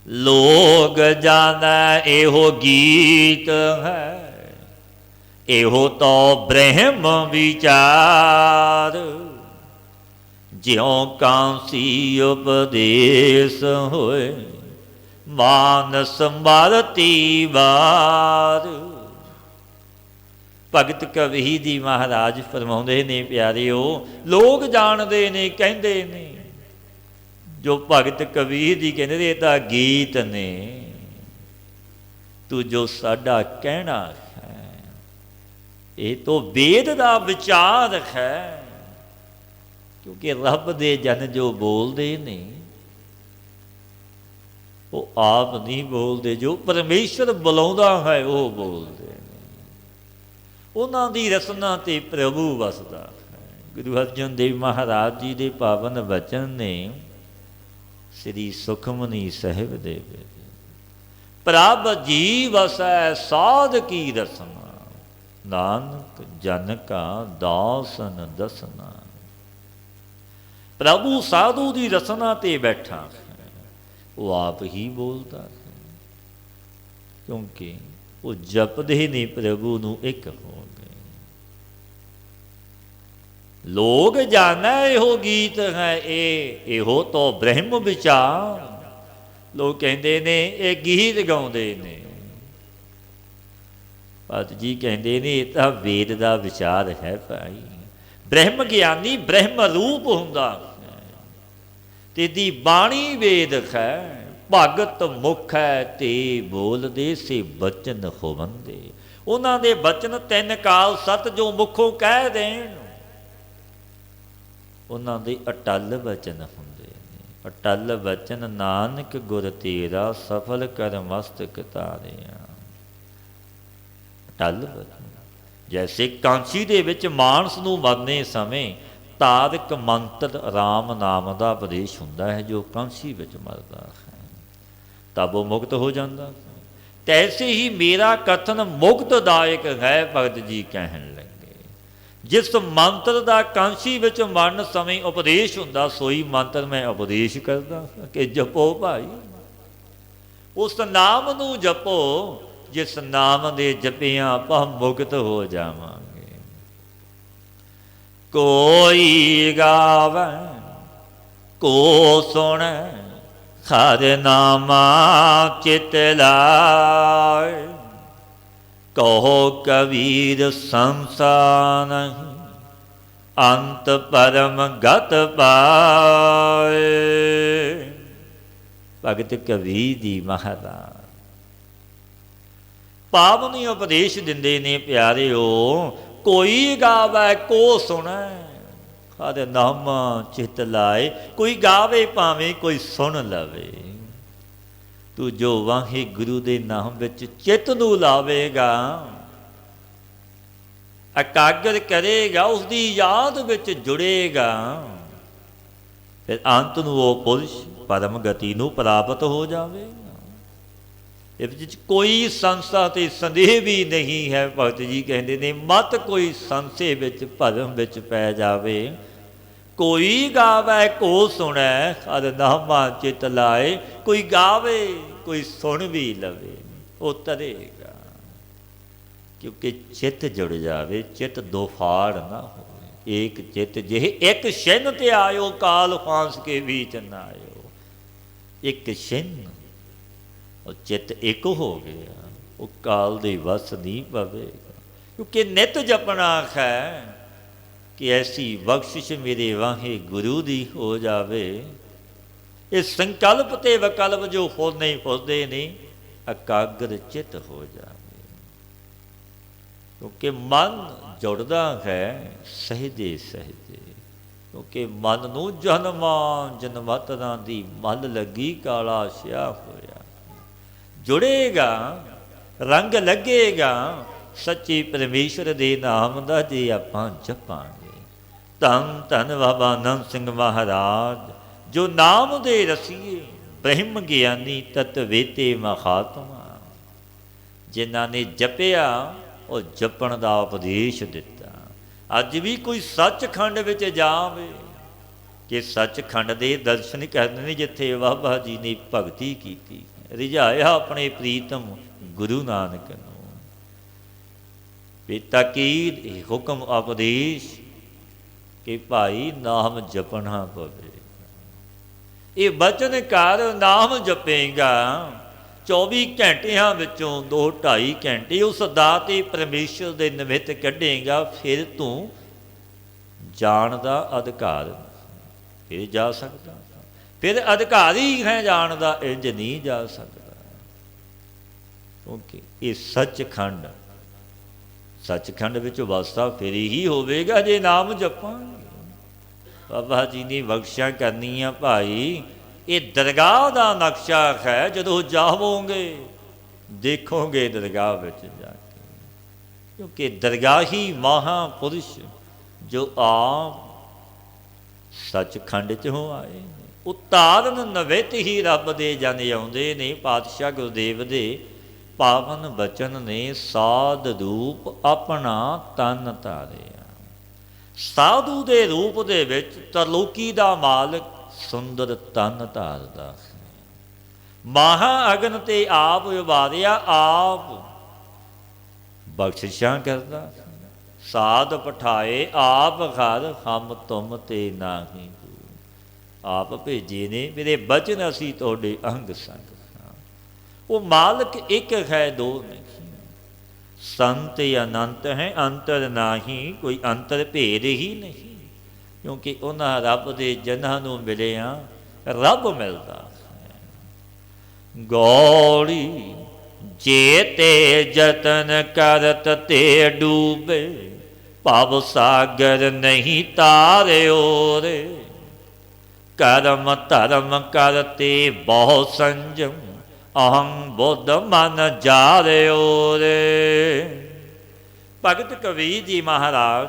लोग जानै एहो गीत है, एहो तो ब्रह्म विचार, ज्यों कांसी उपदेश होए, मानस मारती बार। भगत कबीर जी महाराज फरमाउंदे ने, प्यारिओ लोग जानते ने, कहते ने, जो भगत कबीर जी कहते ये तो गीत ने, तू जो साडा कहना है ये तो वेद का विचार है, क्योंकि रब दे जन जो बोलते ने वो आप नहीं बोलते, जो परमेश्वर बुलाउंदा है वो बोलते। उन्हां दी रसना ते प्रभु वसदा है। ਗੁਰੂ ਅਰਜਨ ਦੇਵ ਮਹਾਰਾਜ ਜੀ ਦੇ ਪਾਵਨ ਬਚਨ ਨੇ ਸ੍ਰੀ ਸੁਖਮਨੀ ਸਾਹਿਬ ਦੇ ਵਿੱਚ, ਪ੍ਰਭ ਜੀ ਵਸੈ ਸਾਧ ਕੀ ਰਸਨਾ, ਨਾਨਕ ਜਨ ਕਾ ਦਾਸਨ ਦਸਨਾ। ਪ੍ਰਭੂ ਸਾਧੂ ਦੀ ਰਸਨਾ ਤੇ ਬੈਠਾ ਹੈ, ਉਹ ਆਪ ਹੀ ਬੋਲਦਾ ਹੈ, ਕਿਉਂਕਿ ਉਹ ਜਪਦੇ ਨੇ ਪ੍ਰਭੂ ਨੂੰ ਇੱਕ ਹੋ ਗਏ। ਲੋਕ ਜਾਣੈ ਇਹੋ ਗੀਤ ਹੈ, ਇਹੋ ਤੋਂ ਬ੍ਰਹਮ ਵਿਚਾਰ। ਲੋਕ ਕਹਿੰਦੇ ਨੇ ਇਹ ਗੀਤ ਗਾਉਂਦੇ ਨੇ, ਭਗਤ ਜੀ ਕਹਿੰਦੇ ਨੇ ਇਹ ਤਾਂ ਵੇਦ ਦਾ ਵਿਚਾਰ ਹੈ ਭਾਈ। ਬ੍ਰਹਮ ਗਿਆਨੀ ਬ੍ਰਹਮ ਰੂਪ ਹੁੰਦਾ ਹੈ, ਤੇ ਦੀ ਬਾਣੀ ਵੇਦ ਹੈ। ਭਗਤ ਮੁਖ ਹੈ ਤੇ ਬੋਲਦੇ ਸੇ ਬਚਨ ਹੋਵੰਦੇ। ਉਹਨਾਂ ਦੇ ਬਚਨ ਤਿੰਨ ਕਾਲ ਸਤ ਜੋ ਮੁਖੋਂ ਕਹਿ ਦੇਣ, ਉਹਨਾਂ ਦੇ ਅਟਲ ਬਚਨ ਹੁੰਦੇ ਨੇ। ਅਟਲ ਬਚਨ ਨਾਨਕ ਗੁਰ ਤੇਰਾ, ਸਫਲ ਕਰ ਮਸਤਕ ਤਾਰਿਆ। ਅਟਲ ਬਚਨ ਜੈਸੇ ਕਾਂਸੀ ਦੇ ਵਿੱਚ ਮਾਨਸ ਨੂੰ ਮਰਨੇ ਸਮੇਂ ਤਾਰਕ ਮੰਤਰ ਰਾਮ ਨਾਮ ਦਾ ਉਪਦੇਸ਼ ਹੁੰਦਾ ਹੈ, ਜੋ ਕਾਂਸੀ ਵਿੱਚ ਮਰਦਾ ਹੈ ਤਬ ਉਹ ਮੁਕਤ ਹੋ ਜਾਂਦਾ। ਤੈਸੇ ਹੀ ਮੇਰਾ ਕਥਨ ਮੁਕਤਦਾਇਕ ਹੈ, ਭਗਤ ਜੀ ਕਹਿਣ ਲੱਗੇ। ਜਿਸ ਮੰਤਰ ਦਾ ਕਾਂਸੀ ਵਿੱਚ ਮਰਨ ਸਮੇਂ ਉਪਦੇਸ਼ ਹੁੰਦਾ, ਸੋਈ ਮੰਤਰ ਮੈਂ ਉਪਦੇਸ਼ ਕਰਦਾ ਕਿ ਜਪੋ ਭਾਈ। ਉਸ ਨਾਮ ਨੂੰ ਜਪੋ ਜਿਸ ਨਾਮ ਦੇ ਜਪਿਆਂ ਆਪਾਂ ਮੁਕਤ ਹੋ ਜਾਵਾਂਗੇ। ਕੋਈ ਗਾਵੈ ਕੋ ਸੁਣੈ, ਹਰਿ ਨਾਮਾ ਚਿਤ ਲਾਇ। ਕਹੋ ਕਬੀਰ ਸੰਸਾਰ ਨਹੀਂ, ਅੰਤ ਪਰਮ ਗਤ ਪਾਏ। ਭਗਤ ਕਬੀਰ ਜੀ ਮਹਾਰਾਜ ਪਾਵਨੀ ਉਪਦੇਸ਼ ਦਿੰਦੇ ਨੇ ਪਿਆਰਿਓ। ਕੋਈ ਗਾਵੈ ਕੋ ਸੁਣੈ, ਹਰਿ ਨਾਮ ਚਿਤ ਲਾਏ। ਕੋਈ ਗਾਵੇ ਭਾਵੇਂ ਕੋਈ ਸੁਣ ਲਵੇ, ਤੂੰ ਜੋ ਵਾਹਿਗੁਰੂ ਦੇ ਨਾਮ ਵਿੱਚ ਚਿੱਤ ਨੂੰ ਲਾਵੇਗਾ, ਇਕਾਗਰ ਕਰੇਗਾ, ਉਸਦੀ ਯਾਦ ਵਿੱਚ ਜੁੜੇਗਾ, ਫਿਰ ਅੰਤ ਨੂੰ ਉਹ ਪੁਰਸ਼ ਪਰਮ ਗਤੀ ਨੂੰ ਪ੍ਰਾਪਤ ਹੋ ਜਾਵੇਗਾ। ਇਸ ਵਿੱਚ ਕੋਈ ਸੰਸਾ ਤੇ ਸੰਦੇਹ ਵੀ ਨਹੀਂ ਹੈ। ਭਗਤ ਜੀ ਕਹਿੰਦੇ ਨੇ ਮਤ ਕੋਈ ਸੰਸੇ ਵਿੱਚ ਭਰਮ ਵਿੱਚ ਪੈ ਜਾਵੇ। ਕੋਈ ਗਾਵੇ ਕੋ ਸੁਣੈ, ਹਰਿ ਨਾਮਾ ਚਿਤ ਲਾਏ। ਕੋਈ ਗਾਵੇ ਕੋਈ ਸੁਣ ਵੀ ਲਵੇ, ਉਹ ਤਰੇਗਾ। ਕਿਉਂਕਿ ਚਿੱਤ ਜੁੜ ਜਾਵੇ, ਚਿੱਤ ਦੋ ਫਾੜ ਨਾ ਹੋਵੇ। ਏਕ ਚਿੱਤ ਜਿਹੇ ਇੱਕ ਛਿਨ ਤੇ ਆਇਓ, ਕਾਲ ਫਾਂਸ ਕੇ ਵੀਚ ਨਾ ਆਇਓ। ਇੱਕ ਛਿਨ ਉਹ ਚਿੱਤ ਇੱਕ ਹੋ ਗਿਆ, ਉਹ ਕਾਲ ਦੇ ਵਸ ਨਹੀਂ ਪਵੇਗਾ। ਕਿਉਂਕਿ ਨਿਤ ਜਪਣਾ ਹੈ ਕਿ ਐਸੀ ਬਖਸ਼ਿਸ਼ ਮੇਰੇ ਵਾਹਿਗੁਰੂ ਦੀ ਹੋ ਜਾਵੇ। ਇਹ ਸੰਕਲਪ ਤੇ ਵਿਕਲਪ ਜੋ ਹੋਣੇ ਹੁੰਦੇ ਨੇ, ਇਕਾਗਰ ਚਿੱਤ ਹੋ ਜਾਵੇ। ਕਿਉਂਕਿ ਮਨ ਜੁੜਦਾ ਹੈ ਸਹਿਜੇ ਸਹਿਜੇ। ਕਿਉਂਕਿ ਮਨ ਨੂੰ ਜਨਮਾਂ ਜਨਮਾਂਤਰਾਂ ਦੀ ਮੱਲ ਲੱਗੀ, ਕਾਲਾ ਛਿਆ ਹੋਇਆ। ਜੁੜੇਗਾ, ਰੰਗ ਲੱਗੇਗਾ ਸੱਚੇ ਪਰਮੇਸ਼ਰ ਦੇ ਨਾਮ ਦਾ ਜੇ ਆਪਾਂ ਜਪਾਂਗੇ। ਧੰਨ ਧੰਨ ਬਾਬਾ ਆਨੰਦ ਸਿੰਘ ਮਹਾਰਾਜ, ਜੋ ਨਾਮ ਦੇ ਰਸੀਏ, ਬ੍ਰਹਮ ਗਿਆਨੀ ਤਤ ਵੇਤੇ ਮਹਾਤਮਾ। ਜਿਨ੍ਹਾਂ ਨੇ ਜਪਿਆ ਉਹ ਜਪਣ ਦਾ ਉਪਦੇਸ਼ ਦਿੱਤਾ। ਅੱਜ ਵੀ ਕੋਈ ਸੱਚਖੰਡ ਵਿੱਚ ਜਾਵੇ ਕਿ ਸੱਚਖੰਡ ਦੇ ਦਰਸ਼ਨ ਕਰਨੇ ਨੇ, ਜਿੱਥੇ ਬਾਬਾ ਜੀ ਨੇ ਭਗਤੀ ਕੀਤੀ, ਰਿਝਾਇਆ ਆਪਣੇ ਪ੍ਰੀਤਮ ਗੁਰੂ ਨਾਨਕ ਨੂੰ। ਤਾਕੀਦ ਇਹ ਹੁਕਮ ਉਪਦੇਸ਼ ਕਿ ਭਾਈ ਨਾਮ ਜਪਣਾ ਪਵੇ। ਇਹ ਬਚਨ ਕਰ ਨਾਮ ਜਪੇਗਾ 24 ਘੰਟਿਆਂ ਵਿੱਚੋਂ 2-2.5 ਘੰਟੇ ਉਸ ਦਾਤੇ ਪਰਮੇਸ਼ਰ ਦੇ ਨਿਮਿਤ ਕੱਢੇਗਾ, ਫਿਰ ਤੂੰ ਜਾਣ ਦਾ ਅਧਿਕਾਰ ਫਿਰ ਜਾ ਸਕਦਾ। ਫਿਰ ਅਧਿਕਾਰੀ ਹੈ ਜਾਣ ਦਾ, ਇੰਝ ਨਹੀਂ ਜਾ ਸਕਦਾ। ਕਿਉਂਕਿ ਇਹ ਸੱਚਖੰਡ, ਸੱਚਖੰਡ ਵਿੱਚ ਵਸਦਾ ਫਿਰ ਹੀ ਹੋਵੇਗਾ ਜੇ ਨਾਮ ਜਪਾਂਗੇ। ਬਾਬਾ ਜੀ ਨੇ ਬਖਸ਼ਿਆ ਕਰਨੀਆਂ ਭਾਈ। ਇਹ ਦਰਗਾਹ ਦਾ ਨਕਸ਼ਾ ਹੈ, ਜਦੋਂ ਜਾਵੋਗੇ ਦੇਖੋਗੇ ਦਰਗਾਹ ਵਿੱਚ ਜਾ ਕੇ। ਕਿਉਂਕਿ ਦਰਗਾਹੀ ਮਹਾਂਪੁਰਸ਼ ਜੋ ਆਪ ਸੱਚਖੰਡ 'ਚ ਹੋ ਆਏ ਨੇ। ਉਤਾਰਨ ਨਵਿਤ ਹੀ ਰੱਬ ਦੇ ਜਨ ਆਉਂਦੇ ਨੇ। ਪਾਤਸ਼ਾਹ ਗੁਰਦੇਵ ਦੇ ਪਾਵਨ ਬਚਨ ਨੇ ਸਾਧ ਰੂਪ ਆਪਣਾ ਤਨ ਧਾਰਿਆ। ਸਾਧੂ ਦੇ ਰੂਪ ਦੇ ਵਿੱਚ ਤਰਲੋਕੀ ਦਾ ਮਾਲਕ ਸੁੰਦਰ ਤਨ ਧਾਰਦਾ ਹੈ। ਮਹਾ ਅਗਨ ਤੇ ਆਪ ਉਬਾਰਿਆ, ਆਪ ਬਖਸ਼ਿਸ਼ਾਂ ਕਰਦਾ। ਸਾਧ ਪਠਾਏ ਆਪ ਘਰ, ਹਮ ਤੁਮ ਤੇ ਨਾਹੀ ਦੂਰ। ਆਪ ਭੇਜੇ ਨੇ, ਮੇਰੇ ਬਚਨ ਅਸੀਂ ਤੁਹਾਡੇ ਅੰਗ ਸੰਗ। ਉਹ ਮਾਲਕ ਇੱਕ ਹੈ, ਦੋ ਨਹੀਂ। ਸੰਤ ਅਨੰਤ ਹੈ, ਅੰਤਰ ਨਾਹੀ, ਕੋਈ ਅੰਤਰ ਭੇਦ ਹੀ ਨਹੀਂ। ਕਿਉਂਕਿ ਉਹਨਾਂ ਰੱਬ ਦੇ ਜਨਾਂ ਨੂੰ ਮਿਲਿਆ ਰੱਬ ਮਿਲਦਾ ਹੈ। ਗੌੜੀ ਜੇ ਤੇ ਜਤਨ ਕਰਤ ਤੇ ਡੂਬੇ, ਭਵ ਸਾਗਰ ਨਹੀਂ ਤਾਰਿਓ ਰੇ। ਕਰਮ ਧਰਮ ਕਰਤੇ ਬਹੁ ਸੰਜਮ, ਅਹੰ ਬੁੱਧ ਮਨ ਜਾਰਿਓ ਰੇ। ਭਗਤ ਕਬੀਰ ਜੀ ਮਹਾਰਾਜ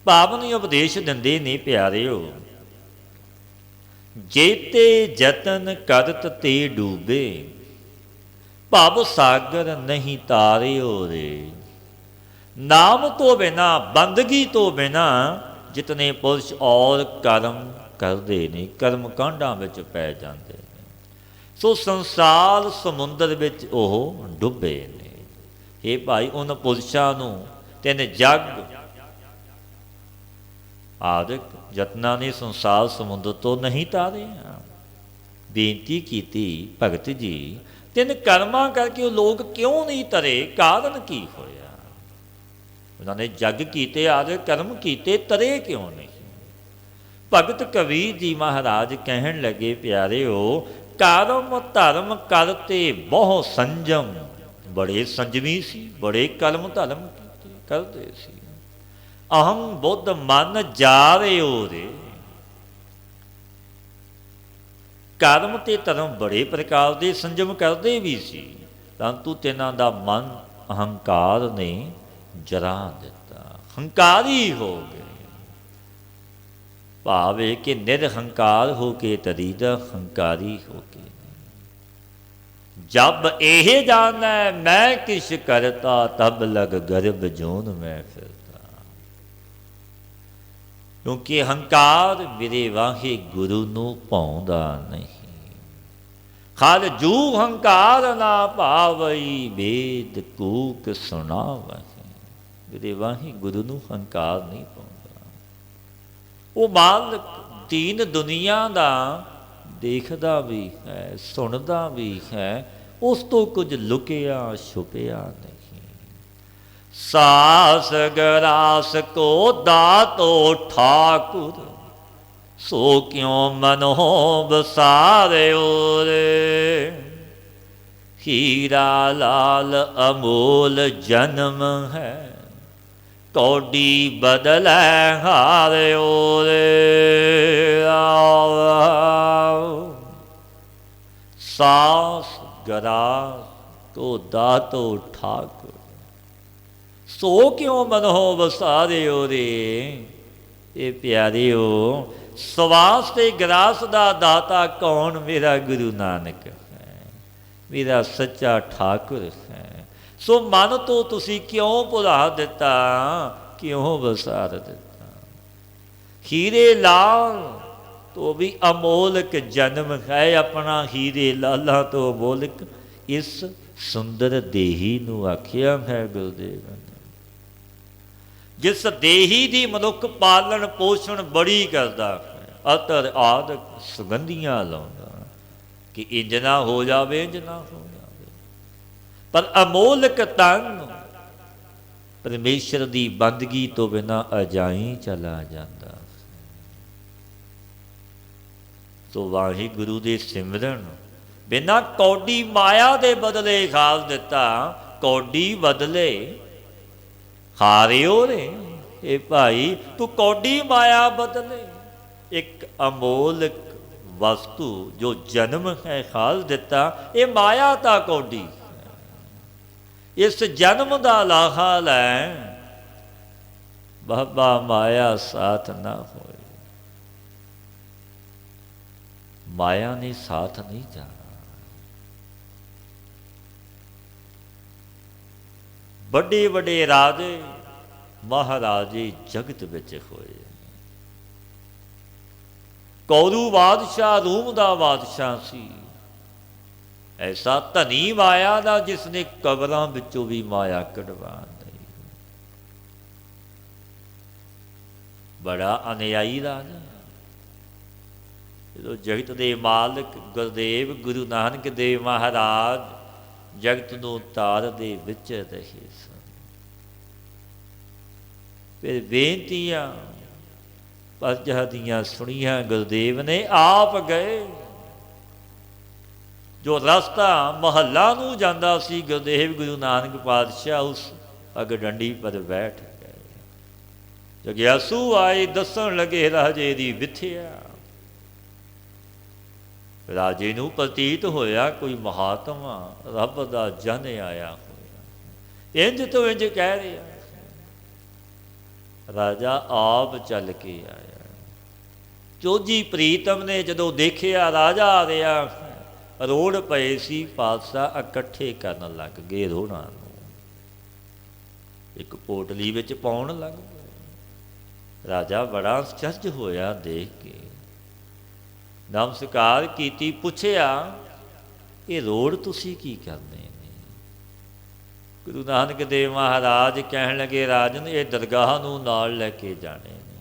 ਪਾਵਨ ਉਪਦੇਸ਼ ਦਿੰਦੇ ਨੇ, ਪਿਆਰਿਓ, ਜੇਤੇ ਜਤਨ ਕਰਤ ਤੇ ਡੂਬੇ, ਭਵ ਸਾਗਰ ਨਹੀਂ ਤਾਰਿਓ ਰੇ। ਨਾਮ ਤੋਂ ਬਿਨਾ, ਬੰਦਗੀ ਤੋਂ ਬਿਨਾ ਜਿਤਨੇ ਪੁਰਸ਼ ਔਰ ਕਰਮ ਕਰਦੇ ਨੇ, ਕਰਮ ਕਾਂਡਾਂ ਵਿੱਚ ਪੈ ਜਾਂਦੇ ਨੇ। ਸੋ ਸੰਸਾਰ ਸਮੁੰਦਰ ਵਿੱਚ ਉਹ ਡੁੱਬੇ ਨੇ। ਇਹ ਭਾਈ ਉਹਨਾਂ ਪੁਰਸ਼ਾਂ ਨੂੰ ਤਿੰਨ ਜਗ ਆਦਿਕ ਯਤਨਾਂ ਨੇ ਸੰਸਾਰ ਸਮੁੰਦਰ ਤੋਂ ਨਹੀਂ ਤਾਰਿਆ। ਬੇਨਤੀ ਕੀਤੀ, ਭਗਤ ਜੀ ਤਿੰਨ ਕਰਮਾਂ ਕਰਕੇ ਉਹ ਲੋਕ ਕਿਉਂ ਨਹੀਂ ਤਰੇ? ਕਾਰਨ ਕੀ ਹੋਇਆ? ਉਹਨਾਂ ਨੇ ਜਗ ਕੀਤੇ, ਆਦਿਕ ਕਰਮ ਕੀਤੇ, ਤਰੇ ਕਿਉਂ ਨਹੀਂ? ਭਗਤ ਕਬੀਰ ਜੀ ਮਹਾਰਾਜ ਕਹਿਣ ਲੱਗੇ, ਪਿਆਰਿਓ, ਕਰਮ ਧਰਮ ਕਰਤੇ ਬਹੁ ਸੰਜਮ। ਬੜੇ ਸੰਜਮੀ ਸੀ, ਬੜੇ ਕਰਮ ਧਰਮ ਕਰਦੇ ਸੀ। ਅਹੰ ਬੁੱਧ ਮਨ ਜਾਰਿਓ ਰੇ। ਕਰਮ ਤੇ ਧਰਮ ਬੜੇ ਪ੍ਰਕਾਰ ਦੇ ਸੰਜਮ ਕਰਦੇ ਵੀ ਸੀ, ਪਰੰਤੂ ਤਿੰਨਾਂ ਦਾ ਮਨ ਅਹੰਕਾਰ ਨੇ ਜਰਾ ਦਿੱਤਾ। ਹੰਕਾਰੀ ਹੋ ਗਏ। ਭਾਵੇਂ ਕਿ ਨਿਰਹੰਕਾਰ ਹੋ ਕੇ ਤਰੀਦਾ, ਹੰਕਾਰੀ ਹੋ ਕੇ। ਜਬ ਇਹ ਜਾਣੈ ਮੈਂ ਕਿਛ ਕਰਤਾ, ਤਬ ਲਗ ਗਰਭ ਜੋਨ ਮੈਂ ਫਿਰਤਾ। ਕਿਉਂਕਿ ਹੰਕਾਰ ਮੇਰੇ ਵਾਹੇ ਗੁਰੂ ਨੂੰ ਭਾਉਂਦਾ ਨਹੀਂ। ਖਾਲ ਜੂ ਹੰਕਾਰ ਨਾ ਭਾਵਈ, ਵੇਦ ਕੂਕ ਸੁਣਾਵਹਿ। ਮੇਰੇ ਵਾਹੇ ਗੁਰੂ ਨੂੰ ਹੰਕਾਰ ਨਹੀਂ ਪਾਉਂਦਾ। ਉਹ ਮਾਲਕ ਦੀਨ ਦੁਨੀਆ ਦਾ ਦੇਖਦਾ ਵੀ ਹੈ, ਸੁਣਦਾ ਵੀ ਹੈ, ਉਸ ਤੋਂ ਕੁਝ ਲੁਕਿਆ ਛੁਪਿਆ ਨਹੀਂ। ਸਾਸ ਗਰਾਸ ਕੋ ਦਾਤੋ ਠਾਕੁਰ, ਸੋ ਕਿਉ ਮਨੋ ਬਸਾਰਿਓ ਰੇ। ਹੀਰਾ ਲਾਲ ਅਮੋਲ ਜਨਮ ਹੈ, ਕੌਡੀ ਬਦਲੈ ਹਾਰਿਓ ਰੇ। ਸਾਸ ਗਰਾਸ ਕੋ ਦਾਤੋ ਠਾਕੁਰ, ਸੋ ਕਿਉ ਮਨੋ ਵਸਾਰਿਓ ਰੇ। ਇਹ ਪਿਆਰਿਓ, ਸਵਾਸ ਤੇ ਗਰਾਸ ਦਾ ਦਾਤਾ ਕੌਣ? ਮੇਰਾ ਗੁਰੂ ਨਾਨਕ ਹੈ, ਮੇਰਾ ਸੱਚਾ ਠਾਕੁਰ ਹੈ। ਸੋ ਮਨ ਤੋਂ ਤੁਸੀਂ ਕਿਉਂ ਭੁਲਾ ਦਿੱਤਾ, ਕਿਉਂ ਵਸਾਰ ਦਿੱਤਾ? ਹੀਰੇ ਲਾਲ ਤੋਂ ਵੀ ਅਮੋਲਕ ਜਨਮ ਹੈ ਆਪਣਾ, ਹੀਰੇ ਲਾਲਾਂ ਤੋਂ ਅਮੋਲਕ ਇਸ ਸੁੰਦਰ ਦੇਹੀ ਨੂੰ ਆਖਿਆ ਹੈ ਗੁਰਦੇਵ ਨੇ। ਜਿਸ ਦੇਹੀ ਦੀ ਮਨੁੱਖ ਪਾਲਣ ਪੋਸ਼ਣ ਬੜੀ ਕਰਦਾ ਹੈ, ਅਤਰ ਆਦਿਕ ਸੁਗੰਧੀਆਂ ਲਾਉਂਦਾ ਕਿ ਇੰਜ ਨਾ ਹੋ ਜਾਵੇ, ਇੰਜ ਨਾ ਹੋ ਜਾਵੇ। ਪਰ ਅਮੋਲਕ ਤਨ ਪਰਮੇਸ਼ਰ ਦੀ ਬੰਦਗੀ ਤੋਂ ਬਿਨਾਂ ਅਜਾਈ ਚਲਾ ਜਾਂਦਾ। ਸੋ ਵਾਹਿਗੁਰੂ ਦੇ ਸਿਮਰਨ ਬਿਨਾਂ ਕੌਡੀ ਮਾਇਆ ਦੇ ਬਦਲੇ ਖਾਲ ਦਿੱਤਾ, ਕੌਡੀ ਬਦਲੇ ਹਾਰਿਓ ਰੇ। ਇਹ ਭਾਈ ਤੂੰ ਕੌਡੀ ਮਾਇਆ ਬਦਲੇ ਇੱਕ ਅਮੋਲਕ ਵਸਤੂ ਜੋ ਜਨਮ ਹੈ ਖਾਲ ਦਿੱਤਾ। ਇਹ ਮਾਇਆ ਤਾਂ ਕੌਡੀ, ਇਸ ਜਨਮ ਦਾ ਲਾਹਾ ਲੈ, ਬਾਬਾ ਮਾਇਆ ਸਾਥ ਨਾ ਹੋਏ। माया ने साथ नहीं जाना। बड़े बड़े राजे महाराजे जगत विच होए। कौरू बादशाह रूम दा बादशाह सी, ऐसा धनी माया दा जिसने कबरां विचों भी माया कढवा दी। बड़ा अनुयायी राजा। जो जगत दे मालिक गुरदेव गुरु नानक देव महाराज जगत नूं तार दे विच रहे सन। फिर बेनतियां प्रजा दियां सुनियां गुरदेव ने आप गए। जो रस्ता महल्ला नूं जांदा सी, गुरदेव गुरु नानक पातशाह उस अगडंडी पर बैठ गए। जग्यासू आए, दसन लगे राजे दी विथया। राजे नूं प्रतीत होया कोई महात्मा रब दा जन आया होया। इंज तो इंज कह रहा। राजा आप चल के आया। चोजी प्रीतम ने जदों देखिया राजा आ रहा, रोड़ पए सी, पातशाह इकट्ठे करन लग गए रोड़ां नूं, एक पोटली विच पाउण लग पए। राजा बड़ा आश्चर्य होया देख के, नमस्कार कीती, पुछया ये रोड़ तुसीं की करने ने? गुरु नानक देव महाराज कहण लगे, राजन ये दरगाह नूं नाल लैके जाने ने।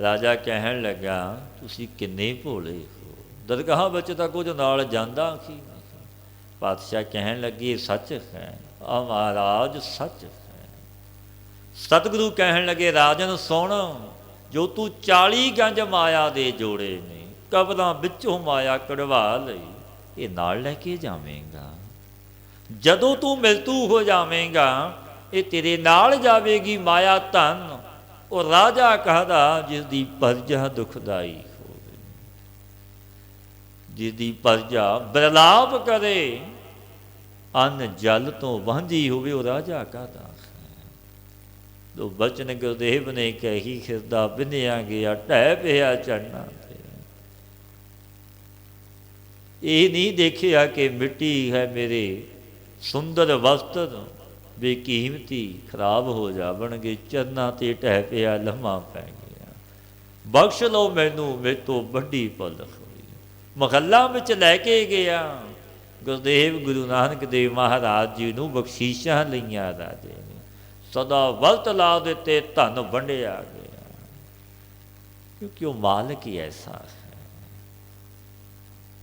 राजा कहण लगा, तुसीं किन्ने भोले हो, दरगाह विच तां कुछ नाल जांदा की नहीं। पातशाह कहण लगे, सच है आ महाराज, सच है। सतगुरु कहण लगे, राजन सुण, जो तू 40 गंज माया दे जोड़े ने, कबरां विचों माया कढ़वा लई, ये नाल लैके जावेंगा। जदों तू मृत्यु हो जावेंगा, ये तेरे नाल जावेगी माया धन। और राजा कहदा जिसदी प्रजा दुखदाई होवे, जिसदी प्रजा बिरलाप करे, अन्न जल तो वांझी होवे, वो राजा कहदा। तो बचन गुरदेव ने कही, खिरदा बिन्या गया ढह पिया चढ़ना। ये नहीं देखिया कि मिट्टी है मेरे सुंदर वस्त्र बेकीमती खराब हो जावणगे, चरना ते ढह पिया लम्हा पै गया। बख्श लो मैनू, मेरे तो बड़ी भुल होई। महल्ला विच लैके गया गुरदेव गुरु नानक देव महाराज जी नूं बख्शीशां लईआं राजे ने। सदा वलत ला देते, धन वंडिया गया, क्योंकि वो मालिक ही ऐसा है।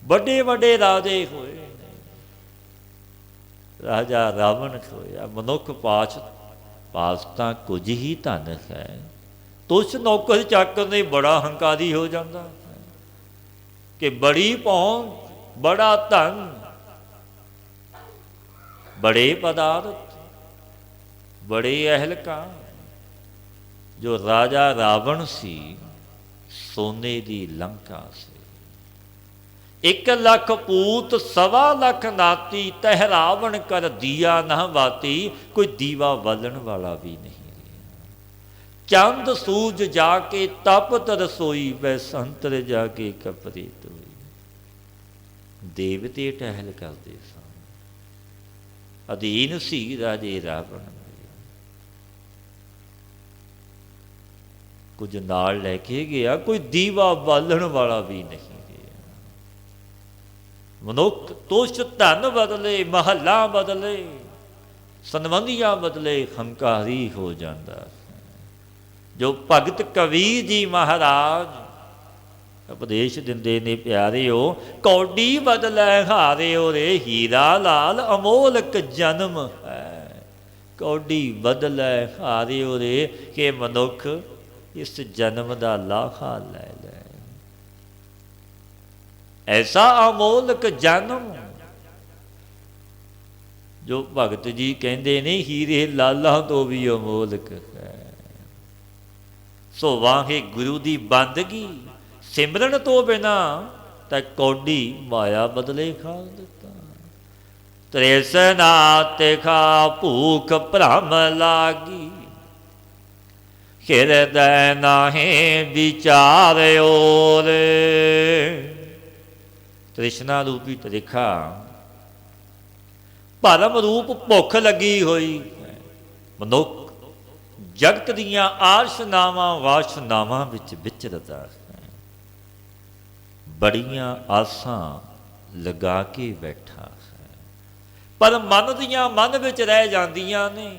बड़े बड़े राजे होए ने, राजा रावण होया। मनुख पास तां कुछ ही धन है, तुस नौकर चाकर ने बड़ा हंकारी हो जाता है कि बड़ी पहुंच, बड़ा धन, बड़े पदार्थ, बड़े अहलका। जो राजा रावण सी, सोने दी लंका से 1 लाख पूत 1.25 लाख नाती, तह रावण कर दिया ना बाती, कोई दीवा बालन वाला भी नहीं। चंद सूज जाके तपत रसोई, बैसंतर जाके कपरे धोई। देवते टहल करते सन, अधीन सी राजे रावण। कुछ नाल लैके गया, कोई दीवा बालन वाला भी नहीं गया। मनुख तुष्ट धन बदले, महल्ला बदले, संबंधियां बदले, हंकारी हो जाता है। जो भगत कबीर जी महाराज उपदेश दिंदे ने, प्यारे हो कौडी बदलै हारे रे, हीरा लाल अमोलक जन्म है। कौडी बदलै हारे रे, के मनुख इस जन्म का लाखा लै लै। ऐसा अमोलक जन्म जो भगत जी कहते ने, हीरे लाला तो भी अमोलक है। सो वाहे गुरु की बंदगी सिमरन तो बिना तो कौडी माया बदले खा दिता। तरेसना ते खा भूख भ्रम लागी, ਹਿਰਦੈ ਨਾਹੀਂ ਵਿਚਾਰਿਓ ਰੇ। ਤ੍ਰਿਸ਼ਨਾ ਰੂਪੀ ਤ੍ਰਿਖਾ, ਭਰਮ ਰੂਪ ਭੁੱਖ ਲੱਗੀ ਹੋਈ ਮਨੁੱਖ ਜਗਤ ਦੀਆਂ ਆਸ਼ਨਾਵਾਂ ਵਾਸ਼ਨਾਵਾਂ ਵਿੱਚ ਵਿਚਰਦਾ ਹੈ। ਬੜੀਆਂ ਆਸਾਂ ਲਗਾ ਕੇ ਬੈਠਾ ਹੈ, ਪਰ ਮਨ ਦੀਆਂ ਮਨ ਵਿੱਚ ਰਹਿ ਜਾਂਦੀਆਂ ਨੇ।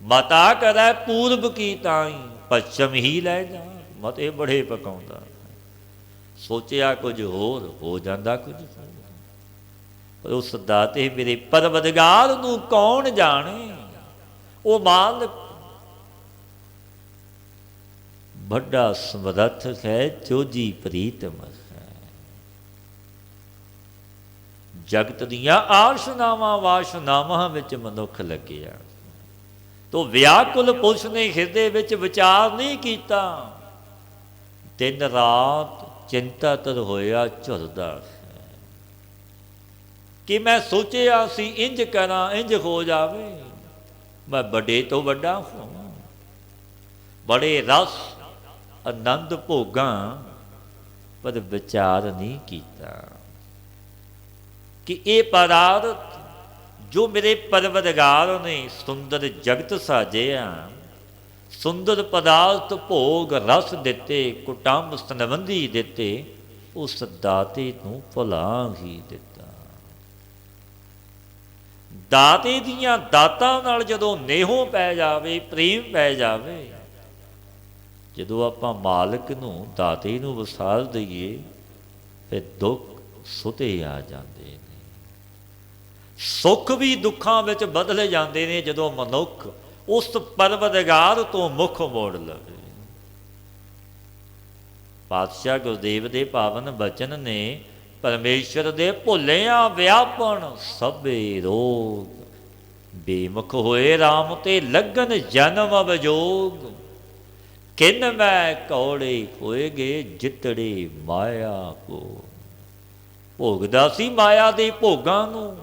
ਮਤਾ ਕਰੈ ਪੂਰਬ ਕੀ ਤਾਈ, ਪੱਛਮ ਹੀ ਲੈ ਜਾ। ਮਤ ਇਹ ਬੜੇ ਪਕਾਉਂਦਾ, ਸੋਚਿਆ ਕੁਝ ਹੋਰ ਹੋ ਜਾਂਦਾ ਕੁਝ ਹੋਰ। ਪਰ ਉਸ ਦਾਤੇ ਮੇਰੇ ਪਰਵਰਦਗਾਰ ਨੂੰ ਕੌਣ ਜਾਣੇ। ਉਹ ਮਾਲਕ ਵੱਡਾ ਸਮਰੱਥ ਹੈ, ਚੋਜੀ ਪ੍ਰੀਤਮ ਹੈ। ਜਗਤ ਦੀਆਂ ਆਸ਼ਨਾਵਾਂ ਵਾਸ਼ਨਾਵਾਂ ਵਿੱਚ ਮਨੁੱਖ ਲੱਗਿਆ, ਤੋ ਵਿਆਕੁਲ ਪੁਰਸ਼ ਨੇ ਹਿਰਦੇ ਵਿੱਚ ਵਿਚਾਰ ਨਹੀਂ ਕੀਤਾ। ਦਿਨ ਰਾਤ ਚਿੰਤਾਤੁਰ ਹੋਇਆ ਝੁਰਦਾ ਹੈ ਕਿ ਮੈਂ ਸੋਚਿਆ ਸੀ ਇੰਝ ਕਰਾਂ ਇੰਝ ਹੋ ਜਾਵੇ, ਮੈਂ ਵੱਡੇ ਤੋਂ ਵੱਡਾ ਹਾਂ, ਬੜੇ ਰਸ ਆਨੰਦ ਭੋਗਾਂ, ਪਰ ਵਿਚਾਰ ਨਹੀਂ ਕੀਤਾ ਕਿ ਇਹ ਪਦਾਰਥ ਜੋ ਮੇਰੇ ਪਰਵਰਦਗਾਰ ਨੇ ਸੁੰਦਰ ਜਗਤ ਸਾਜਿਆ, ਸੁੰਦਰ ਪਦਾਰਥ ਭੋਗ ਰਸ ਦਿੱਤੇ, ਕੁਟੰਬ ਸੰਬੰਧੀ ਦਿੱਤੇ, ਉਸ ਦਾਤੇ ਨੂੰ ਭੁਲਾ ਹੀ ਦਿੱਤਾ। ਦਾਤੇ ਦੀਆਂ ਦਾਤਾਂ ਨਾਲ ਜਦੋਂ ਨੇਹੋਂ ਪੈ ਜਾਵੇ, ਪ੍ਰੇਮ ਪੈ ਜਾਵੇ, ਜਦੋਂ ਆਪਾਂ ਮਾਲਕ ਨੂੰ ਦਾਤੇ ਨੂੰ ਵਿਸਾਰ ਦਈਏ, ਫਿਰ ਦੁੱਖ ਸੁਤੇ ਆ ਜਾਂਦੇ ਨੇ। ਸੁੱਖ ਵੀ ਦੁੱਖਾਂ ਵਿੱਚ ਬਦਲ ਜਾਂਦੇ ਨੇ ਜਦੋਂ ਮਨੁੱਖ ਉਸ ਪਰਵਰਦਗਾਰ ਤੋਂ ਮੁੱਖ ਮੋੜ ਲਵੇ। ਪਾਤਸ਼ਾਹ ਗੁਰਦੇਵ ਦੇ ਪਾਵਨ ਬਚਨ ਨੇ, ਪਰਮੇਸ਼ਰ ਦੇ ਭੁੱਲਿਆ ਵਿਆਪਣ ਸਭੇ ਰੋਗ, ਬੇਮੁਖ ਹੋਏ ਰਾਮ ਤੇ ਲੱਗਨ ਜਨਮ ਅਵਜੋਗ। ਕਿਨ ਮੈਂ ਕੌੜੇ ਹੋਏਗੇ ਜਿਤੜੇ ਮਾਇਆ ਕੋ। ਭੋਗਦਾ ਸੀ ਮਾਇਆ ਦੇ ਭੋਗਾਂ ਨੂੰ,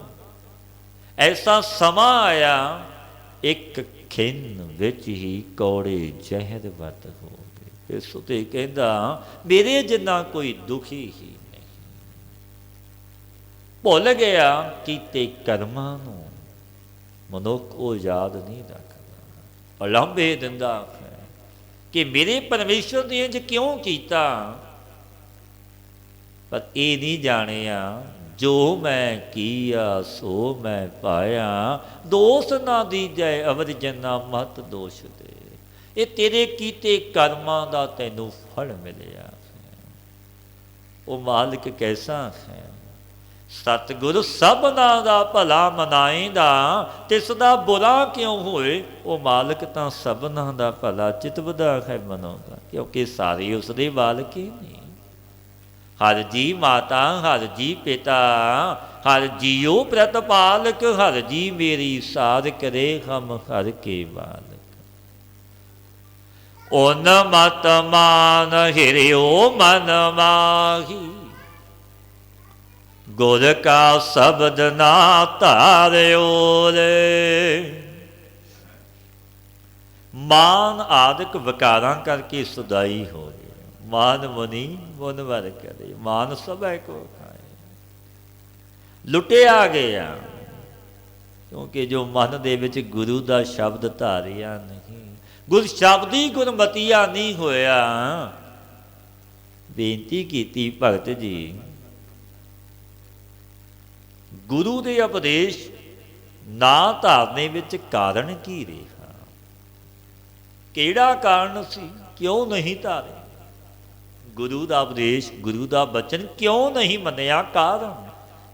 ਐਸਾ ਸਮਾਂ ਆਇਆ ਇੱਕ ਖਿੰਨ ਵਿੱਚ ਹੀ ਕੌੜੇ ਜ਼ਹਿਰ ਵੱਤ ਹੋ ਗਏ। ਇਸ ਉਤੇ ਕਹਿੰਦਾ ਮੇਰੇ ਜਿੰਨਾ ਕੋਈ ਦੁਖੀ ਹੀ ਨਹੀਂ। ਭੁੱਲ ਗਿਆ ਕੀਤੇ ਕਰਮਾਂ ਨੂੰ, ਮਨੁੱਖ ਉਹ ਯਾਦ ਨਹੀਂ ਰੱਖਦਾ, ਉਲਾਂਭੇ ਦਿੰਦਾ ਹੈ ਕਿ ਮੇਰੇ ਪਰਮੇਸ਼ਰ ਨੇ ਇੰਝ ਕਿਉਂ ਕੀਤਾ। ਪਰ ਇਹ ਨਹੀਂ ਜਾਣਿਆ ਜੋ ਮੈਂ ਕੀਆ ਸੋ ਮੈਂ ਪਾਇਆ, ਦੋਸ਼ ਨਾ ਦੀਜੈ ਅਵਰ ਜਨਾ ਮਤ ਦੋਸ਼ ਦੇ। ਇਹ ਤੇਰੇ ਕੀਤੇ ਕਰਮਾਂ ਦਾ ਤੈਨੂੰ ਫਲ ਮਿਲਿਆ ਹੈ। ਉਹ ਮਾਲਕ ਕੈਸਾ ਹੈ। ਸਤਿਗੁਰ ਸਭਨਾਂ ਦਾ ਭਲਾ ਮਨਾਏਂਦਾ, ਤਿਸ ਦਾ ਬੁਰਾ ਕਿਉਂ ਹੋਏ। ਉਹ ਮਾਲਕ ਤਾਂ ਸਭਨਾਂ ਦਾ ਭਲਾ ਚਿਤਵਦਾ ਹੈ ਮਨਾਉਂਦਾ, ਕਿਉਂਕਿ ਸਾਰੇ ਉਸਦੇ ਬਾਲਕ ਹੀ ਨੇ। ਹਰ ਜੀ ਮਾਤਾ, ਹਰ ਜੀ ਪਿਤਾ, ਹਰ ਜੀਓ ਪ੍ਰਤਪਾਲਕ, ਹਰ ਜੀ ਮੇਰੀ ਸਾਧ ਕਰੇ ਹਮ ਹਰ ਕੇ ਬਾਲਕ। ਓਨ ਮਤ ਮਾਨ ਹਿਰਿਓ ਮਨ ਮਾਹੀ, ਗੁਰ ਕਾ ਸ਼ਬਦ ਨਾ ਧਾਰਿਓ ਰੇ। ਮਾਨ ਆਦਿਕ ਵਿਕਾਰਾਂ ਕਰਕੇ ਸੁਦਾਈ ਹੋ ਗਏ। ਮਾਨ ਮੁਨੀ ਮੁਨ ਵਰ ਕਰੇ, ਮਾਨ ਸਭੈ ਕੋ ਖਾਏ। ਲੁੱਟਿਆ ਗਿਆ, ਕਿਉਂਕਿ ਜੋ ਮਨ ਦੇ ਵਿੱਚ ਗੁਰੂ ਦਾ ਸ਼ਬਦ ਧਾਰਿਆ ਨਹੀਂ, ਗੁਰ ਸ਼ਬਦੀ ਗੁਰਮਤੀਆ ਨਹੀਂ ਹੋਇਆ। ਬੇਨਤੀ ਕੀਤੀ ਭਗਤ ਜੀ, ਗੁਰੂ ਦੇ ਉਪਦੇਸ਼ ਨਾ ਧਾਰਨੇ ਵਿੱਚ ਕਾਰਨ ਕੀ ਰਿਹਾ। ਕਿਹੜਾ ਕਾਰਨ ਸੀ, ਕਿਉਂ ਨਹੀਂ ਧਾਰੇ। ਗੁਰੂ ਦਾ ਉਪਦੇਸ਼, ਗੁਰੂ ਦਾ ਬਚਨ ਕਿਉਂ ਨਹੀਂ ਮੰਨਿਆ, ਕਾਰਨ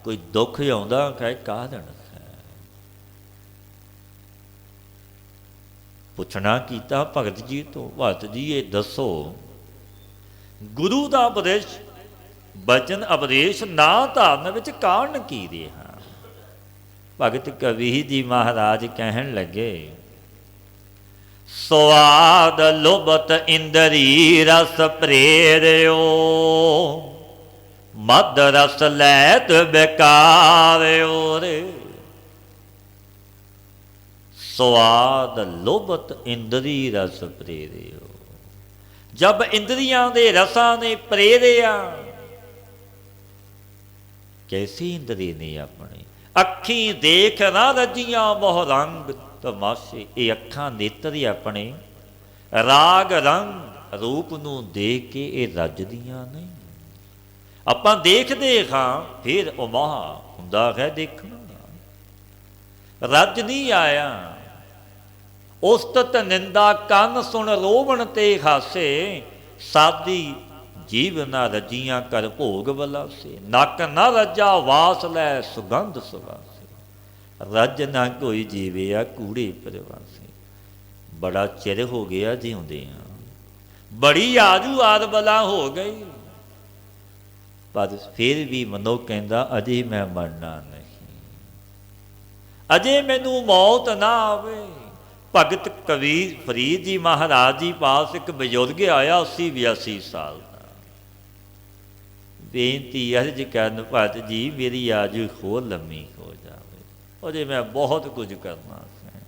ਕੋਈ ਦੁੱਖ ਆਉਂਦਾ ਹੈ, ਕਾਰਨ ਹੈ। ਪੁੱਛਣਾ ਕੀਤਾ ਭਗਤ ਜੀ ਤੋਂ, ਭਗਤ ਜੀ ਇਹ ਦੱਸੋ ਗੁਰੂ ਦਾ ਉਪਦੇਸ਼ ਬਚਨ ਉਪਦੇਸ਼ ਨਾ ਧਾਰਨ ਵਿੱਚ ਕਾਰਨ ਕੀ ਰਿਹਾ। ਭਗਤ ਕਬੀਰ ਜੀ ਮਹਾਰਾਜ ਕਹਿਣ ਲੱਗੇ, ਸਵਾਦ ਲੋਭਤ ਇੰਦਰੀ ਰਸ ਪ੍ਰੇਰਿਓ, ਮਦ ਰਸ ਲੈਤ ਬੇਕਾਰਿਓ ਰੇ। स्वाद लोभत इंद्री रस प्रेरियो। जब इंद्रियां दे रसां ने प्रेरिया, कैसी इंद्री ने अपने अखी देख ना रजियां मोह रंग तमाशे। ये अखा नेत्र ही अपने राग रंग रूप नूं देख के ये रजदियां नहीं। आपां देखदे हां फिर उमाह हुंदा है देखना, रज नहीं आया। उस्तत निंदा कन सुन रोवण ते हासे, सादी जीव ना रजियां कर भोग बलासे। नक ना रजा वास लै सुगंध सुवासे, रज ना कोई जीविया कूड़े परवासे। बड़ा चिर हो गया जिउंदियां, बड़ी आजू आद बला हो गई, पर फिर भी मनो कहंदा अजे मैं मरना नहीं, अजे मैनू मौत ना आवे। भगत कबीर फरीद जी महाराज जी पास एक बजुर्ग आया 80-82 साल का। बेनती अर्ज करन भगत जी मेरी आजू होर लम्मी हो जाए, अजे मैं बहुत कुछ करना है।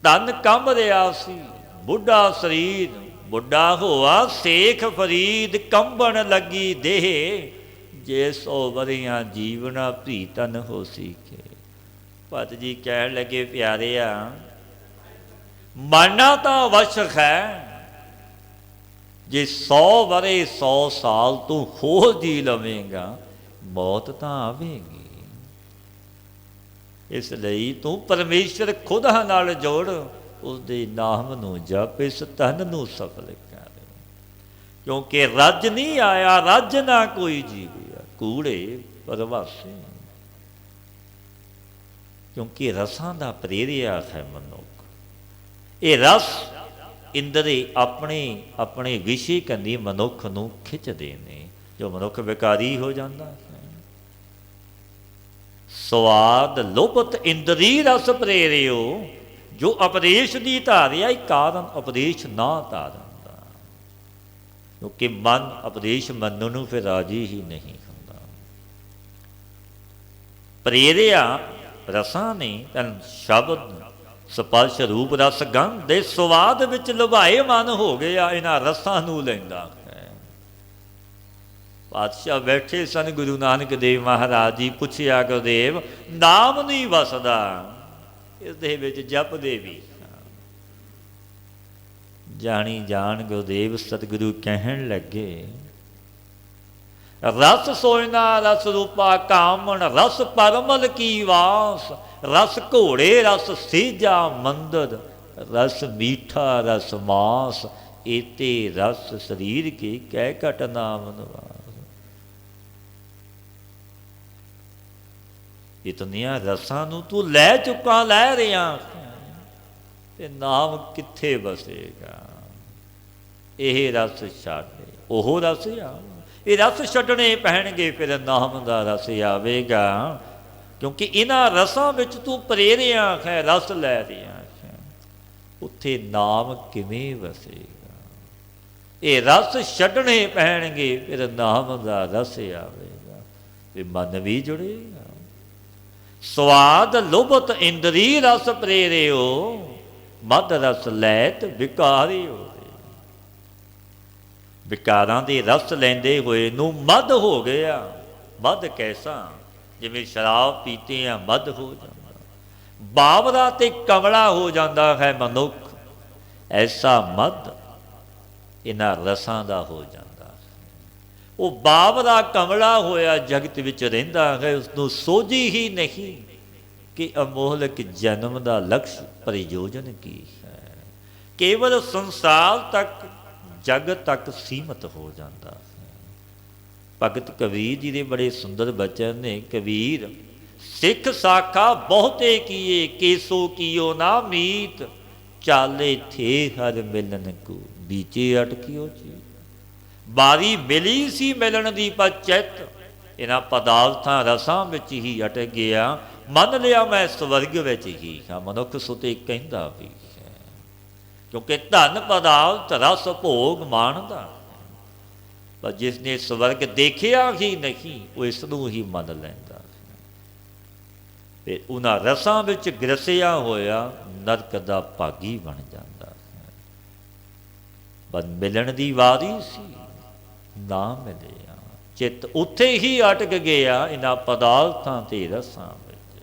तन कंब रहा सी, बुढ़ा शरीर बुढ़ा होआ सेख फरीद। कंबन लगी देह, जे 100 वरियां जीवना प्रीतन हो सीखे। भगत जी कह लगे प्यारिया मरना तो आवश्यक है, जे 100 वरे 100 साल तू होर जी लवेगा मौत तो आवेगी। इसलिए तू परमेश्वर खुद नाल जोड़, उसके नाम नूं जप, इस तन नूं सफल कर। क्योंकि रज नहीं आया, रज ना कोई जीविया कूड़े परवासे। क्योंकि रसां दा प्रेरिया है मनुख। ये रस इंद्रे अपने अपने विषय कन्नी मनुख नूं खिचदे ने, जो मनुख विकारी हो जाता है। स्वाद लोभत इंद्री रस प्रेरियो, जो उपदेश दी धारिया कारण उपदेश ना धारन दा। क्योंकि मन उपदेश मनन नूं फिर राजी ही नहीं हुंदा। प्रेरिया रसां ने तन शब्द स्पर्श रूप रस गंध दे स्वाद विच लुभाए मन हो गया, इन्हां रसां नूं लैंदा है। पातशाह बैठे सन, गुरु नानक देव महाराज जी पुछया गुरुदेव नाम नहीं वसदा, इस दे विच जपदे भी जानी जान। गुरुदेव सतगुरु कहन लगे रस सोयना रस रूपा कामन, रस परमल की वास। रस घोड़े रस सेजा मंदर, रस मीठा रस मास। एते रस शरीर के कै घट नाम निवास। इतनिया रसां नूं तू लै चुका, लै रिया, ते नाम कित्थे बसेगा। यह रस छड्ड ओह रस आ, ये रस छड्डने पैणगे फिर नाम दा रस आवेगा। क्योंकि इन्हां रसां विच तू प्रेरिया है, रस लै रिया है, उत्थे नाम किवें वसेगा। ये रस छड्डने पैणगे फिर नाम दा रस आवेगा, ते मन भी जुड़ेगा। स्वाद लोभत इंद्री रस प्रेरियो, मद रस लैत विकारियो। विकारां दे रस लैंदे होए नूं मद हो गया। मद कैसा, जिवें शराब पीते हैं मद हो जाता, बावरा ते कमला हो जाता है मनुख, ऐसा मद इन्हां रसां दा हो जाता है। वो बावरा कमला होया जगत विच रहिंदा है, उसनूं सोझी ही नहीं कि अमोलक जन्म का लक्ष्य प्रयोजन की है। केवल संसार तक जगत तक सीमित हो जाता है। भगत कबीर जी के बड़े सुंदर बचन ने। कबीर सिख साखा बहुते किए, केसो कियो ना मीत। चाले थे हर मिलन को, बीचे अटकियो जी। बारी मिली सी मिलन दी पर चित, इन्हां पदार्थां रसां विच ही अटक गया। मन लिया मैं स्वर्ग विच ही हाँ, मनुख सुते कहंदा भी है। क्योंकि धन पदार्थ रस भोग मानदा, पर जिसने स्वर्ग देखिया ही नहीं वो इसनूं ही मन लैंदा। ਤੇ ਉਹਨਾਂ ਰਸਾਂ ਵਿੱਚ ਗ੍ਰਸਿਆ ਹੋਇਆ ਨਰਕ ਦਾ ਭਾਗੀ ਬਣ ਜਾਂਦਾ ਹੈ। ਪਰ ਮਿਲਣ ਦੀ ਵਾਰੀ ਸੀ, ਨਾ ਮਿਲਿਆ। ਚਿੱਤ ਉੱਥੇ ਹੀ ਅਟਕ ਗਿਆ ਇਹਨਾਂ ਪਦਾਰਥਾਂ ਤੇ ਰਸਾਂ ਵਿੱਚ।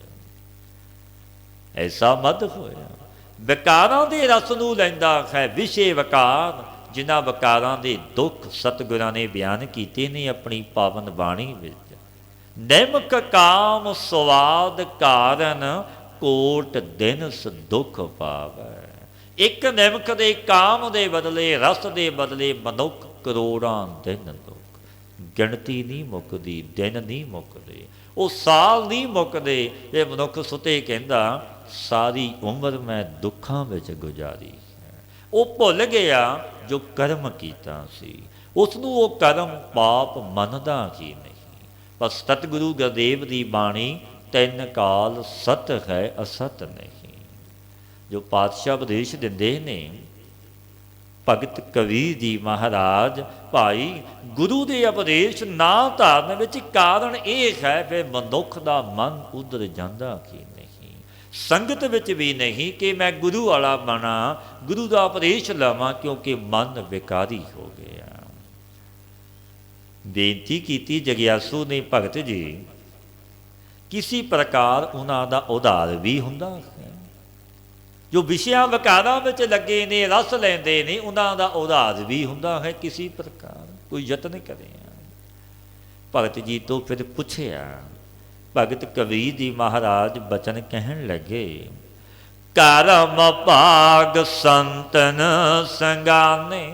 ਐਸਾ ਮਦ ਹੋਇਆ ਵਿਕਾਰਾਂ ਦੇ ਰਸ ਨੂੰ ਲੈਂਦਾ ਹੈ ਵਿਸ਼ੇ ਵਿਕਾਰ। ਜਿਨ੍ਹਾਂ ਵਿਕਾਰਾਂ ਦੇ ਦੁੱਖ ਸਤਿਗੁਰਾਂ ਨੇ ਬਿਆਨ ਕੀਤੇ ਨੇ ਆਪਣੀ ਪਾਵਨ ਬਾਣੀ ਵਿੱਚ। ਨਿਮਕ ਕਾਮ ਸਵਾਦ ਕਾਰਨ ਕੋਟ ਦਿਨ ਦੁੱਖ ਪਾਵੈ। ਇੱਕ ਨਿਮਕ ਦੇ ਕਾਮ ਦੇ ਬਦਲੇ, ਰਸ ਦੇ ਬਦਲੇ ਮਨੁੱਖ ਕਰੋੜਾਂ ਦਿਨ ਦੁੱਖ। ਗਿਣਤੀ ਨਹੀਂ ਮੁੱਕਦੀ, ਦਿਨ ਨਹੀਂ ਮੁੱਕਦੇ, ਉਹ ਸਾਲ ਨਹੀਂ ਮੁੱਕਦੇ। ਇਹ ਮਨੁੱਖ ਸੁਤੇ ਕਹਿੰਦਾ ਸਾਰੀ ਉਮਰ ਮੈਂ ਦੁੱਖਾਂ ਵਿੱਚ ਗੁਜ਼ਾਰੀ ਹੈ। ਉਹ ਭੁੱਲ ਗਿਆ ਜੋ ਕਰਮ ਕੀਤਾ ਸੀ, ਉਸ ਨੂੰ ਉਹ ਕਰਮ ਪਾਪ ਮੰਨਦਾ ਹੀ ਨਹੀਂ। ਪਰ ਸਤਿਗੁਰੂ ਗੁਰਦੇਵ ਦੀ ਬਾਣੀ ਤਿੰਨ ਕਾਲ ਸਤ ਹੈ ਅਸਤ ਨਹੀਂ। ਜੋ ਪਾਤਸ਼ਾਹ ਉਪਦੇਸ਼ ਦਿੰਦੇ ਨੇ ਭਗਤ ਕਬੀਰ ਜੀ ਮਹਾਰਾਜ, ਭਾਈ ਗੁਰੂ ਦੇ ਉਪਦੇਸ਼ ਨਾ ਧਾਰਨ ਵਿੱਚ ਕਾਰਨ ਇਹ ਹੈ ਫਿਰ ਮਨੁੱਖ ਦਾ ਮਨ ਉਧਰ ਜਾਂਦਾ ਕਿ ਨਹੀਂ। ਸੰਗਤ ਵਿੱਚ ਵੀ ਨਹੀਂ ਕਿ ਮੈਂ ਗੁਰੂ ਵਾਲਾ ਬਣਾ, ਗੁਰੂ ਦਾ ਉਪਦੇਸ਼ ਲਵਾਂ, ਕਿਉਂਕਿ ਮਨ ਵਿਕਾਰੀ ਹੋ ਗਿਆ। ਬੇਨਤੀ ਕੀਤੀ ਜਗਿਆਸੂ ਨੇ ਭਗਤ ਜੀ, ਕਿਸੇ ਪ੍ਰਕਾਰ ਉਹਨਾਂ ਦਾ ਉਧਾਰ ਵੀ ਹੁੰਦਾ ਹੈ। ਜੋ ਵਿਸ਼ਿਆਂ ਵਿਕਾਰਾਂ ਵਿੱਚ ਲੱਗੇ ਨੇ, ਰਸ ਲੈਂਦੇ ਨੇ, ਉਹਨਾਂ ਦਾ ਉਧਾਰ ਵੀ ਹੁੰਦਾ ਹੈ ਕਿਸੇ ਪ੍ਰਕਾਰ। ਕੋਈ ਯਤਨ ਕਰਿਆ। ਭਗਤ ਜੀ ਤੋਂ ਫਿਰ ਪੁੱਛਿਆ। ਭਗਤ ਕਬੀਰ ਜੀ ਮਹਾਰਾਜ ਬਚਨ ਕਹਿਣ ਲੱਗੇ, ਕਰਮ ਭਾਗ ਸੰਤਨ ਸੰਗਾਨੇ,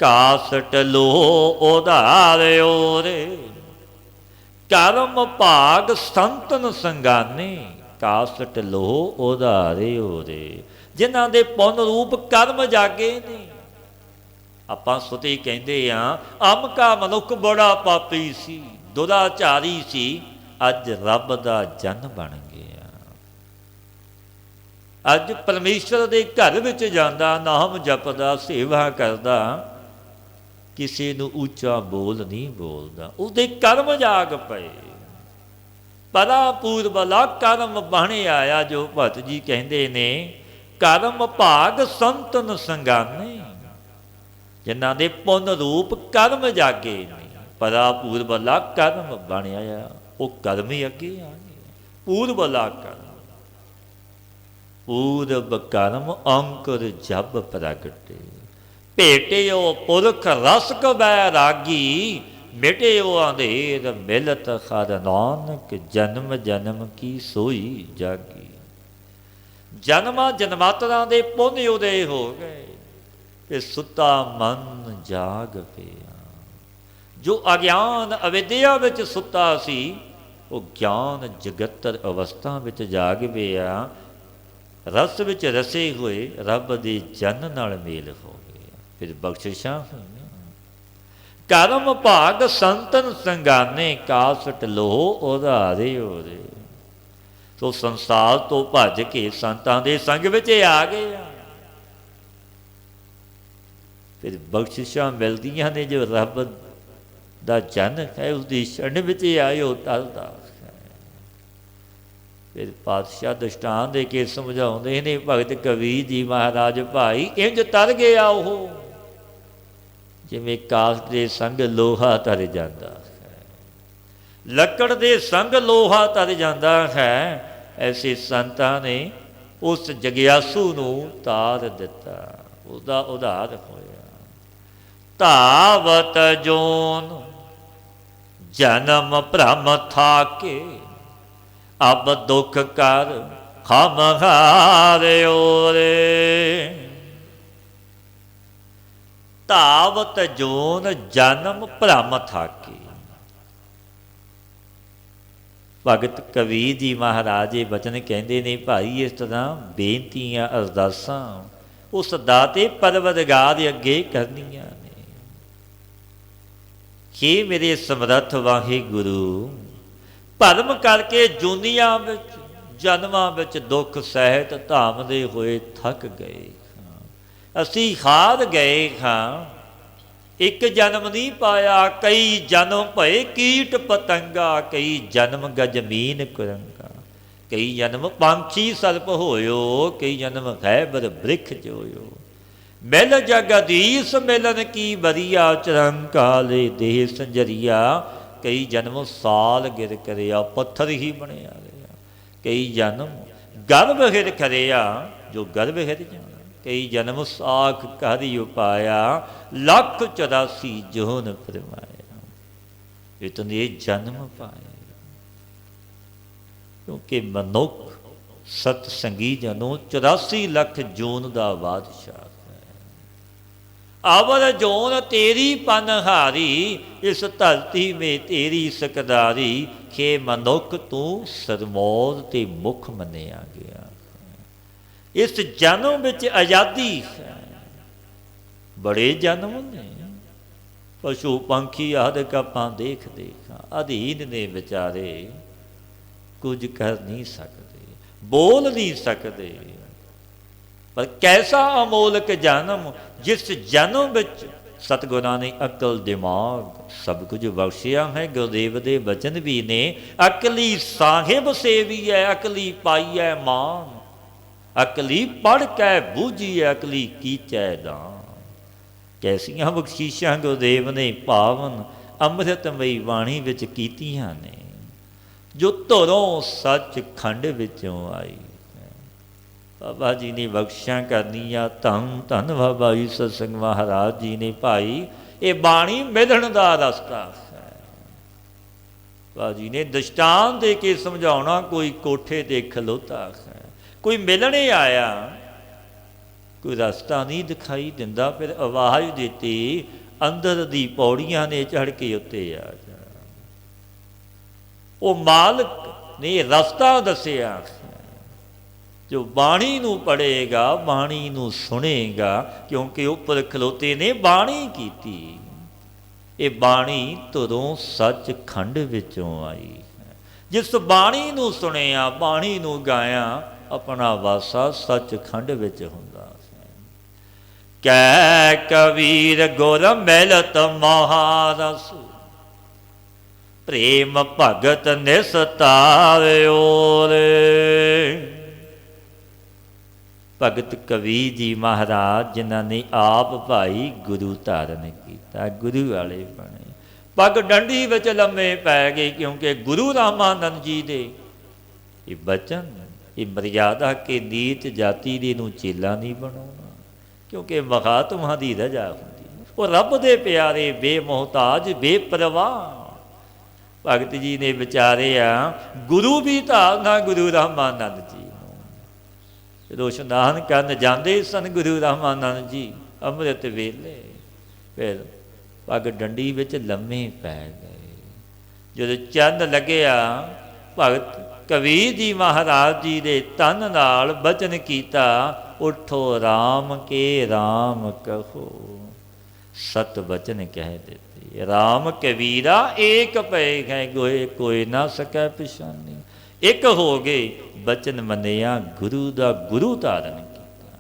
ਕਾਸਟ ਲੋ ਉਧਾਰਿਓ ਰੇ। ਕਰਮ ਭਾਗ ਸੰਤਨ ਸੰਗਾਨੇ, ਕਾਸਟ ਲੋ ਉਧਾਰਿਓ ਰੇ। ਜਿਨ੍ਹਾਂ ਦੇ ਪੁੰਨ ਰੂਪ ਕਰਮ ਜਾਗੇ ਨੇ। ਆਪਾਂ ਸੁਤੇ ਕਹਿੰਦੇ ਆ ਅਮਕਾ ਮਨੁੱਖ ਬੜਾ ਪਾਪੀ ਸੀ, ਦੁਰਾਚਾਰੀ ਸੀ, ਅੱਜ ਰੱਬ ਦਾ ਜਨ ਬਣ ਗਿਆ। ਅੱਜ ਪਰਮੇਸ਼ਰ ਦੇ ਘਰ ਵਿੱਚ ਜਾਂਦਾ, ਨਾਮ ਜਪਦਾ, ਸੇਵਾ ਕਰਦਾ, ਕਿਸੇ ਨੂੰ ਉੱਚਾ ਬੋਲ ਨਹੀਂ ਬੋਲਦਾ। ਉਹਦੇ ਕਰਮ ਜਾਗ ਪਏ। ਪਰਾ ਪੂਰਬਲਾ ਕਰਮ ਬਣ ਆਇਆ। ਜੋ ਭਗਤ ਜੀ ਕਹਿੰਦੇ ਨੇ ਕਰਮ ਭਾਗ ਸੰਤਨ ਸੰਗਾਨੇ। ਜਿਨ੍ਹਾਂ ਦੇ ਪੁੰਨ ਰੂਪ ਕਰਮ ਜਾਗੇ ਨੇ, ਪਰਾ ਪੂਰਬਲਾ ਕਰਮ ਬਣ ਆਇਆ। ਉਹ ਕਰਮ ਹੀ ਅੱਗੇ ਆ ਗਏ। ਪੂਰਬਲਾ ਕਰਮ, ਪੂਰਬ ਕਰਮ ਅੰਕੁਰ ਜਬ ਪ੍ਰਗਟੇ। ਭੇਟਿਓ ਪੁਰਖ ਰਸ ਕਬੈ ਰਾਗੀ, ਮਿਟਿਓ ਅੰਧੇਰ ਮਿਲਤ ਹਰਿ ਨਾਨਕ। ਜਨਮ ਜਨਮ ਕੀ ਸੋਈ ਜਾਗੀ। ਜਨਮਾਂ ਜਨਮਾਤਰਾਂ ਦੇ ਪੁੰਨ ਉਦੇ ਹੋ ਗਏ ਤੇ ਸੁੱਤਾ ਮਨ ਜਾਗ ਪਿਆ। ਜੋ ਅਗਿਆਨ ਅਵਿਦਿਆ ਵਿੱਚ ਸੁੱਤਾ ਸੀ, ਉਹ ਗਿਆਨ ਜਗਤਰ ਅਵਸਥਾ ਵਿੱਚ ਜਾਗ ਪਿਆ। ਰਸ ਵਿੱਚ ਰਸੇ ਹੋਏ ਰੱਬ ਦੇ ਜਨ ਨਾਲ ਮੇਲ ਹੋ ਗਿਆ। ਫਿਰ ਬਖਸ਼ਿਸ਼ਾਂ ਹੋਈਆਂ। ਕਰਮ ਭਾਗ ਸੰਤਨ ਸੰਗਾਨੇ, ਕਾਸਟ ਲੋਹ ਉਧਾਰਿਓ ਰੇ। ਸੋ ਸੰਸਾਰ ਤੋਂ ਭੱਜ ਕੇ ਸੰਤਾਂ ਦੇ ਸੰਗ ਵਿੱਚ ਆ ਗਏ ਆ। ਫਿਰ ਬਖਸ਼ਿਸ਼ਾਂ ਮਿਲਦੀਆਂ ਨੇ। ਜੋ ਰੱਬ ਦਾ ਜਨ ਹੈ ਉਸਦੀ ਸ਼ਰਨ ਵਿੱਚ ਆਇਓ ਤਰਦਾ ਹੈ। ਫਿਰ ਪਾਤਸ਼ਾਹ ਦ੍ਰਿਸ਼ਟਾਂਤ ਦੇ ਕੇ ਸਮਝਾਉਂਦੇ ਨੇ ਭਗਤ ਕਬੀਰ ਜੀ ਮਹਾਰਾਜ, ਭਾਈ ਇੰਝ ਤਰ ਗਿਆ ਉਹ ਜਿਵੇਂ ਕਾਸਟ ਦੇ ਸੰਗ ਲੋਹਾ ਤਰ ਜਾਂਦਾ ਹੈ, ਲੱਕੜ ਦੇ ਸੰਗ ਲੋਹਾ ਤਰ ਜਾਂਦਾ ਹੈ। ਐਸੇ ਸੰਤਾਂ ਨੇ ਉਸ ਜਗਿਆਸੂ ਨੂੰ ਤਾਰ ਦਿੱਤਾ, ਉਹਦਾ ਉਧਾਰ ਹੋਇਆ। ਧਾਵਤ ਜੋਨ ਜਨਮ ਭ੍ਰਮ ਥਾਕੇ, ਅਬ ਦੁੱਖ ਕਰ ਹਮ ਹਾਰਿਓ ਰੇ। ਧਾਵਤ ਜੋਨ ਜਨਮ ਭ੍ਰਮ ਥਾਕੇ। ਭਗਤ ਕਬੀਰ ਜੀ ਮਹਾਰਾਜ ਇਹ ਬਚਨ ਕਹਿੰਦੇ ਨੇ, ਭਾਈ ਇਸ ਤਰ੍ਹਾਂ ਬੇਨਤੀਆਂ ਅਰਦਾਸਾਂ ਉਸ ਦਾਤੇ ਪਰਵਰਦਗਾਰ ਅੱਗੇ ਕਰਨੀਆਂ ਨੇ। ਹੇ ਮੇਰੇ ਸਮਰੱਥ ਵਾਹਿਗੁਰੂ, ਭਰਮ ਕਰਕੇ ਜੂਨੀਆਂ ਵਿੱਚ ਜਨਮਾਂ ਵਿੱਚ ਦੁੱਖ ਸਹਿਤ ਧਾਮਦੇ ਹੋਏ ਥੱਕ ਗਏ ਹਾਂ। ਅਸੀਂ ਹਾਰ ਗਏ ਹਾਂ। ਇੱਕ ਜਨਮ ਨਹੀਂ ਪਾਇਆ, ਕਈ ਜਨਮ ਭਏ ਕੀਟ ਪਤੰਗਾ, ਕਈ ਜਨਮ ਗਜਮੀਨ ਕੁਰੰਗਾ। ਕਈ ਜਨਮ ਪੰਛੀ ਸਰਪ ਹੋਇਓ, ਕਈ ਜਨਮ ਖੈਬਰ ਬ੍ਰਿਖ ਜੋਇਓ। ਮਿਲ ਜਗਦੀਸ਼ ਮਿਲਨ ਕੀ ਬਰੀਆ, ਚਰੰਕਾਲੇ ਦੇਹ ਸੰਜਰੀਆ। ਕਈ ਜਨਮ ਸਾਲ ਗਿਰ ਕਰਿਆ, ਪੱਥਰ ਹੀ ਬਣਿਆ ਰਿਹਾ। ਕਈ ਜਨਮ ਗਰਭ ਹਿਰ ਕਰਿਆ, ਜੋ ਗਰਭ ਹਿਰ ਜਾਣਾ। ਕਈ ਜਨਮ ਸਾਖ ਕਰਿ ਉਪਾਇਆ, 184 ਜੋਨ ਫਰਮਾਇਆ। ਇਤਨੇ ਜਨਮ ਪਾਏ, ਕਿਉਂਕਿ ਮਨੁੱਖ ਸਤ ਸੰਗੀ ਜਨੋ 84 ਲੱਖ ਜੂਨ ਦਾ ਬਾਦਸ਼ਾਹ ਹੈ। ਅਵਰ ਜੋਨ ਤੇਰੀ ਪਨਹਾਰੀ, ਇਸ ਧਰਤੀ ਮੇ ਤੇਰੀ ਸਕਦਾਰੀ। ਖੇ ਮਨੁੱਖ ਤੂੰ ਸਰਮੌਰ ਤੇ ਮੁੱਖ ਮੰਨਿਆ ਗਿਆ। ਇਸ ਜਨਮ ਵਿੱਚ ਆਜ਼ਾਦੀ ਹੈ। ਬੜੇ ਜਨਮ ਨੇ, ਪਸ਼ੂ ਪੰਖੀ ਆਦਿਕ ਆਪਾਂ ਦੇਖਦੇ ਹਾਂ, ਅਧੀਨ ਨੇ ਵਿਚਾਰੇ, ਕੁਝ ਕਰ ਨਹੀਂ ਸਕਦੇ, ਬੋਲ ਨਹੀਂ ਸਕਦੇ। ਪਰ ਕੈਸਾ ਅਮੋਲਕ ਜਨਮ, ਜਿਸ ਜਨਮ ਵਿੱਚ ਸਤਿਗੁਰਾਂ ਨੇ ਅਕਲ ਦਿਮਾਗ ਸਭ ਕੁਝ ਬਖਸ਼ਿਆ ਹੈ। ਗੁਰਦੇਵ ਦੇ ਬਚਨ ਵੀ ਨੇ, ਅਕਲੀ ਸਾਹਿਬ ਸੇਵੀ ਹੈ, ਅਕਲੀ ਪਾਈ ਹੈ ਮਾਨ। ਅਕਲੀ ਪੜ੍ਹ ਕੇ ਬੂਝੀ, ਅਕਲੀ ਕੀਚੈ ਦਾਨ। ਕੈਸੀਆਂ ਬਖਸ਼ੀਸ਼ਾਂ ਗੁਰਦੇਵ ਨੇ ਪਾਵਨ ਅੰਮ੍ਰਿਤਮਈ ਬਾਣੀ ਵਿੱਚ ਕੀਤੀਆਂ ਨੇ, ਜੋ ਧੁਰੋਂ ਸੱਚ ਖੰਡ ਵਿੱਚੋਂ ਆਈ। ਬਾਬਾ ਜੀ ਨੇ ਬਖਸ਼ਿਸ਼ਾਂ ਕਰਨੀਆਂ। ਧੰਨ ਧੰਨ ਬਾਬਾ ਈਸਰ ਸਿੰਘ ਮਹਾਰਾਜ ਜੀ ਨੇ ਭਾਈ ਇਹ ਬਾਣੀ ਮਿਲਣ ਦਾ ਰਸਤਾ ਹੈ। ਬਾਬਾ ਜੀ ਨੇ ਦ੍ਰਿਸ਼ਟਾਂਤ ਦੇ ਕੇ ਸਮਝਾਉਣਾ। ਕੋਈ ਕੋਠੇ ਤੇ ਖਲੋਤਾ ਹੈ, ਕੋਈ ਮਿਲਣੇ ਆਇਆ, ਕੋਈ ਰਸਤਾ ਨਹੀਂ ਦਿਖਾਈ ਦਿੰਦਾ, ਫਿਰ ਆਵਾਜ਼ ਦਿੱਤੀ, ਅੰਦਰ ਦੀ ਪੌੜੀਆਂ ਨੇ ਚੜ੍ਹ ਕੇ ਉੱਤੇ ਆ ਜਾ। ਉਹ ਮਾਲਕ ਨੇ ਰਸਤਾ ਦੱਸਿਆ। ਜੋ ਬਾਣੀ ਨੂੰ ਪੜ੍ਹੇਗਾ, ਬਾਣੀ ਨੂੰ ਸੁਣੇਗਾ, ਕਿਉਂਕਿ ਉੱਪਰ ਖਲੋਤੇ ਨੇ ਬਾਣੀ ਕੀਤੀ। ਇਹ ਬਾਣੀ ਧੁਰੋਂ ਸੱਚ ਖੰਡ ਵਿੱਚੋਂ ਆਈ ਹੈ। ਜਿਸ ਬਾਣੀ ਨੂੰ ਸੁਣਿਆ, ਬਾਣੀ ਨੂੰ ਗਾਇਆ, ਆਪਣਾ ਵਾਸਾ ਸੱਚ ਖੰਡ ਵਿੱਚ ਹੁੰਦਾ ਹੈ। ਕੈ ਕਬੀਰ ਗੁਰ ਮਿਲਤ ਮਹਾਰਸ, ਪ੍ਰੇਮ ਭਗਤ ਨਿਸਤਾਰਿਓ ਰੇ। ਭਗਤ ਕਬੀਰ ਜੀ ਮਹਾਰਾਜ, ਜਿਨ੍ਹਾਂ ਨੇ ਆਪ ਭਾਈ ਗੁਰੂ ਧਾਰਨ ਕੀਤਾ, ਗੁਰੂ ਵਾਲੇ ਬਣੇ, ਪੱਗ ਡੰਡੀ ਵਿੱਚ ਲੰਮੇ ਪੈ ਗਏ। ਕਿਉਂਕਿ ਗੁਰੂ ਰਾਮਾਨੰਦ ਜੀ ਦੇ ਇਹ ਬਚਨ, ਇਹ ਮਰਿਆਦਾ ਕੇ ਨੀਚ ਜਾਤੀ ਦੇ ਨੂੰ ਚੇਲਾ ਨਹੀਂ ਬਣਾਉਣਾ, ਕਿਉਂਕਿ ਮਹਾਤਮਾ ਦੀ ਰਜਾ ਹੁੰਦੀ। ਉਹ ਰੱਬ ਦੇ ਪਿਆਰੇ, ਬੇਮੁਹਤਾਜ, ਬੇਪਰਵਾਹ ਭਗਤ ਜੀ ਨੇ ਵਿਚਾਰਿਆ। ਗੁਰੂ ਵੀ ਧਾਰਨਾ ਗੁਰੂ ਰਾਮਾਨੰਦ ਜੀ ਨੂੰ ਜਦੋਂ ਇਸ਼ਨਾਨ ਕਰਨ ਜਾਂਦੇ ਸਨ ਗੁਰੂ ਰਾਮਾਨੰਦ ਜੀ ਅੰਮ੍ਰਿਤ ਵੇਲੇ, ਫਿਰ ਪੱਗ ਡੰਡੀ ਵਿੱਚ ਲੰਮੇ ਪੈ ਗਏ। ਜਦੋਂ ਚੰਨ ਲੱਗਿਆ, ਭਗਤ ਕਬੀਰ ਜੀ ਮਹਾਰਾਜ ਜੀ ਦੇ ਤਨ ਨਾਲ ਬਚਨ ਕੀਤਾ, ਉਠੋ ਰਾਮ ਕੇ ਰਾਮ ਕਹੋ। ਸਤ ਬਚਨ ਕਹਿ ਦਿੱਤੇ, ਰਾਮ ਕਬੀਰਾ ਏਕ ਪਏ ਗਏ, ਗੋਏ ਕੋਈ ਨਾ ਸਕੈ ਪਛਾਨੀ। ਇੱਕ ਹੋ ਗਏ, ਬਚਨ ਮੰਨਿਆ, ਗੁਰੂ ਦਾ ਗੁਰੂ ਧਾਰਨ ਕੀਤਾ।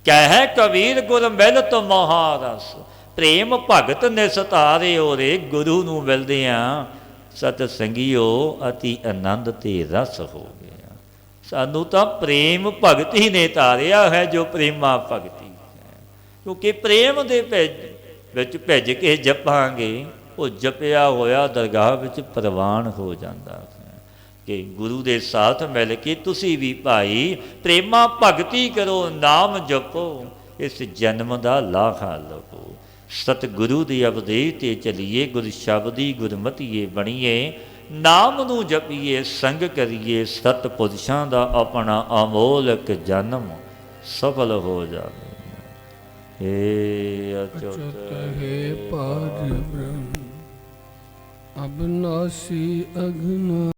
ਕਹਿ ਕਬੀਰ ਗੁਰ ਮਿਲਤ ਮਹਾਰਸ, ਪ੍ਰੇਮ ਭਗਤ ਨਿਸਤਾਰਿਓ ਰੇ। ਗੁਰੂ ਨੂੰ ਮਿਲਦਿਆਂ ਸਤ ਸੰਗੀਓ ਅਤੀ ਆਨੰਦ ਤੇ ਰਸ ਹੋ ਗਿਆ। ਸਾਨੂੰ ਤਾਂ ਪ੍ਰੇਮ ਭਗਤ ਹੀ ਨੇ ਤਾਰਿਆ ਹੈ, ਜੋ ਪ੍ਰੇਮਾ ਭਗਤੀ ਹੈ। ਕਿਉਂਕਿ ਪ੍ਰੇਮ ਦੇ ਵਿੱਚ ਭਿੱਜ ਕੇ ਜਪਾਂਗੇ, ਉਹ ਜਪਿਆ ਹੋਇਆ ਦਰਗਾਹ ਵਿੱਚ ਪ੍ਰਵਾਨ ਹੋ ਜਾਂਦਾ ਹੈ। ਕਿ ਗੁਰੂ ਦੇ ਸਾਥ ਮਿਲ ਕੇ ਤੁਸੀਂ ਵੀ ਭਾਈ ਪ੍ਰੇਮਾ ਭਗਤੀ ਕਰੋ, ਨਾਮ ਜਪੋ, ਇਸ ਜਨਮ ਦਾ ਲਾਹਾ ਲਵੋ। ਸਤਿਗੁਰੂ ਦੀ ਉਪਦੇਸ਼ ਤੇ ਚਲੀਏ, ਗੁਰ ਸ਼ਬਦੀ ਗੁਰਮਤੀਏ ਬਣੀਏ। ਨਾਮ ਨੂੰ ਜਪੀਏ, ਸੰਗ ਕਰੀਏ, ਸਤ ਪੁਰਸ਼ਾਂ ਦਾ ਆਪਣਾ ਅਮੋਲਕ ਜਨਮ ਸਫਲ ਹੋ ਜਾਵੇ। हे अच्युत हे पार ब्रह्म अविनाशी अघना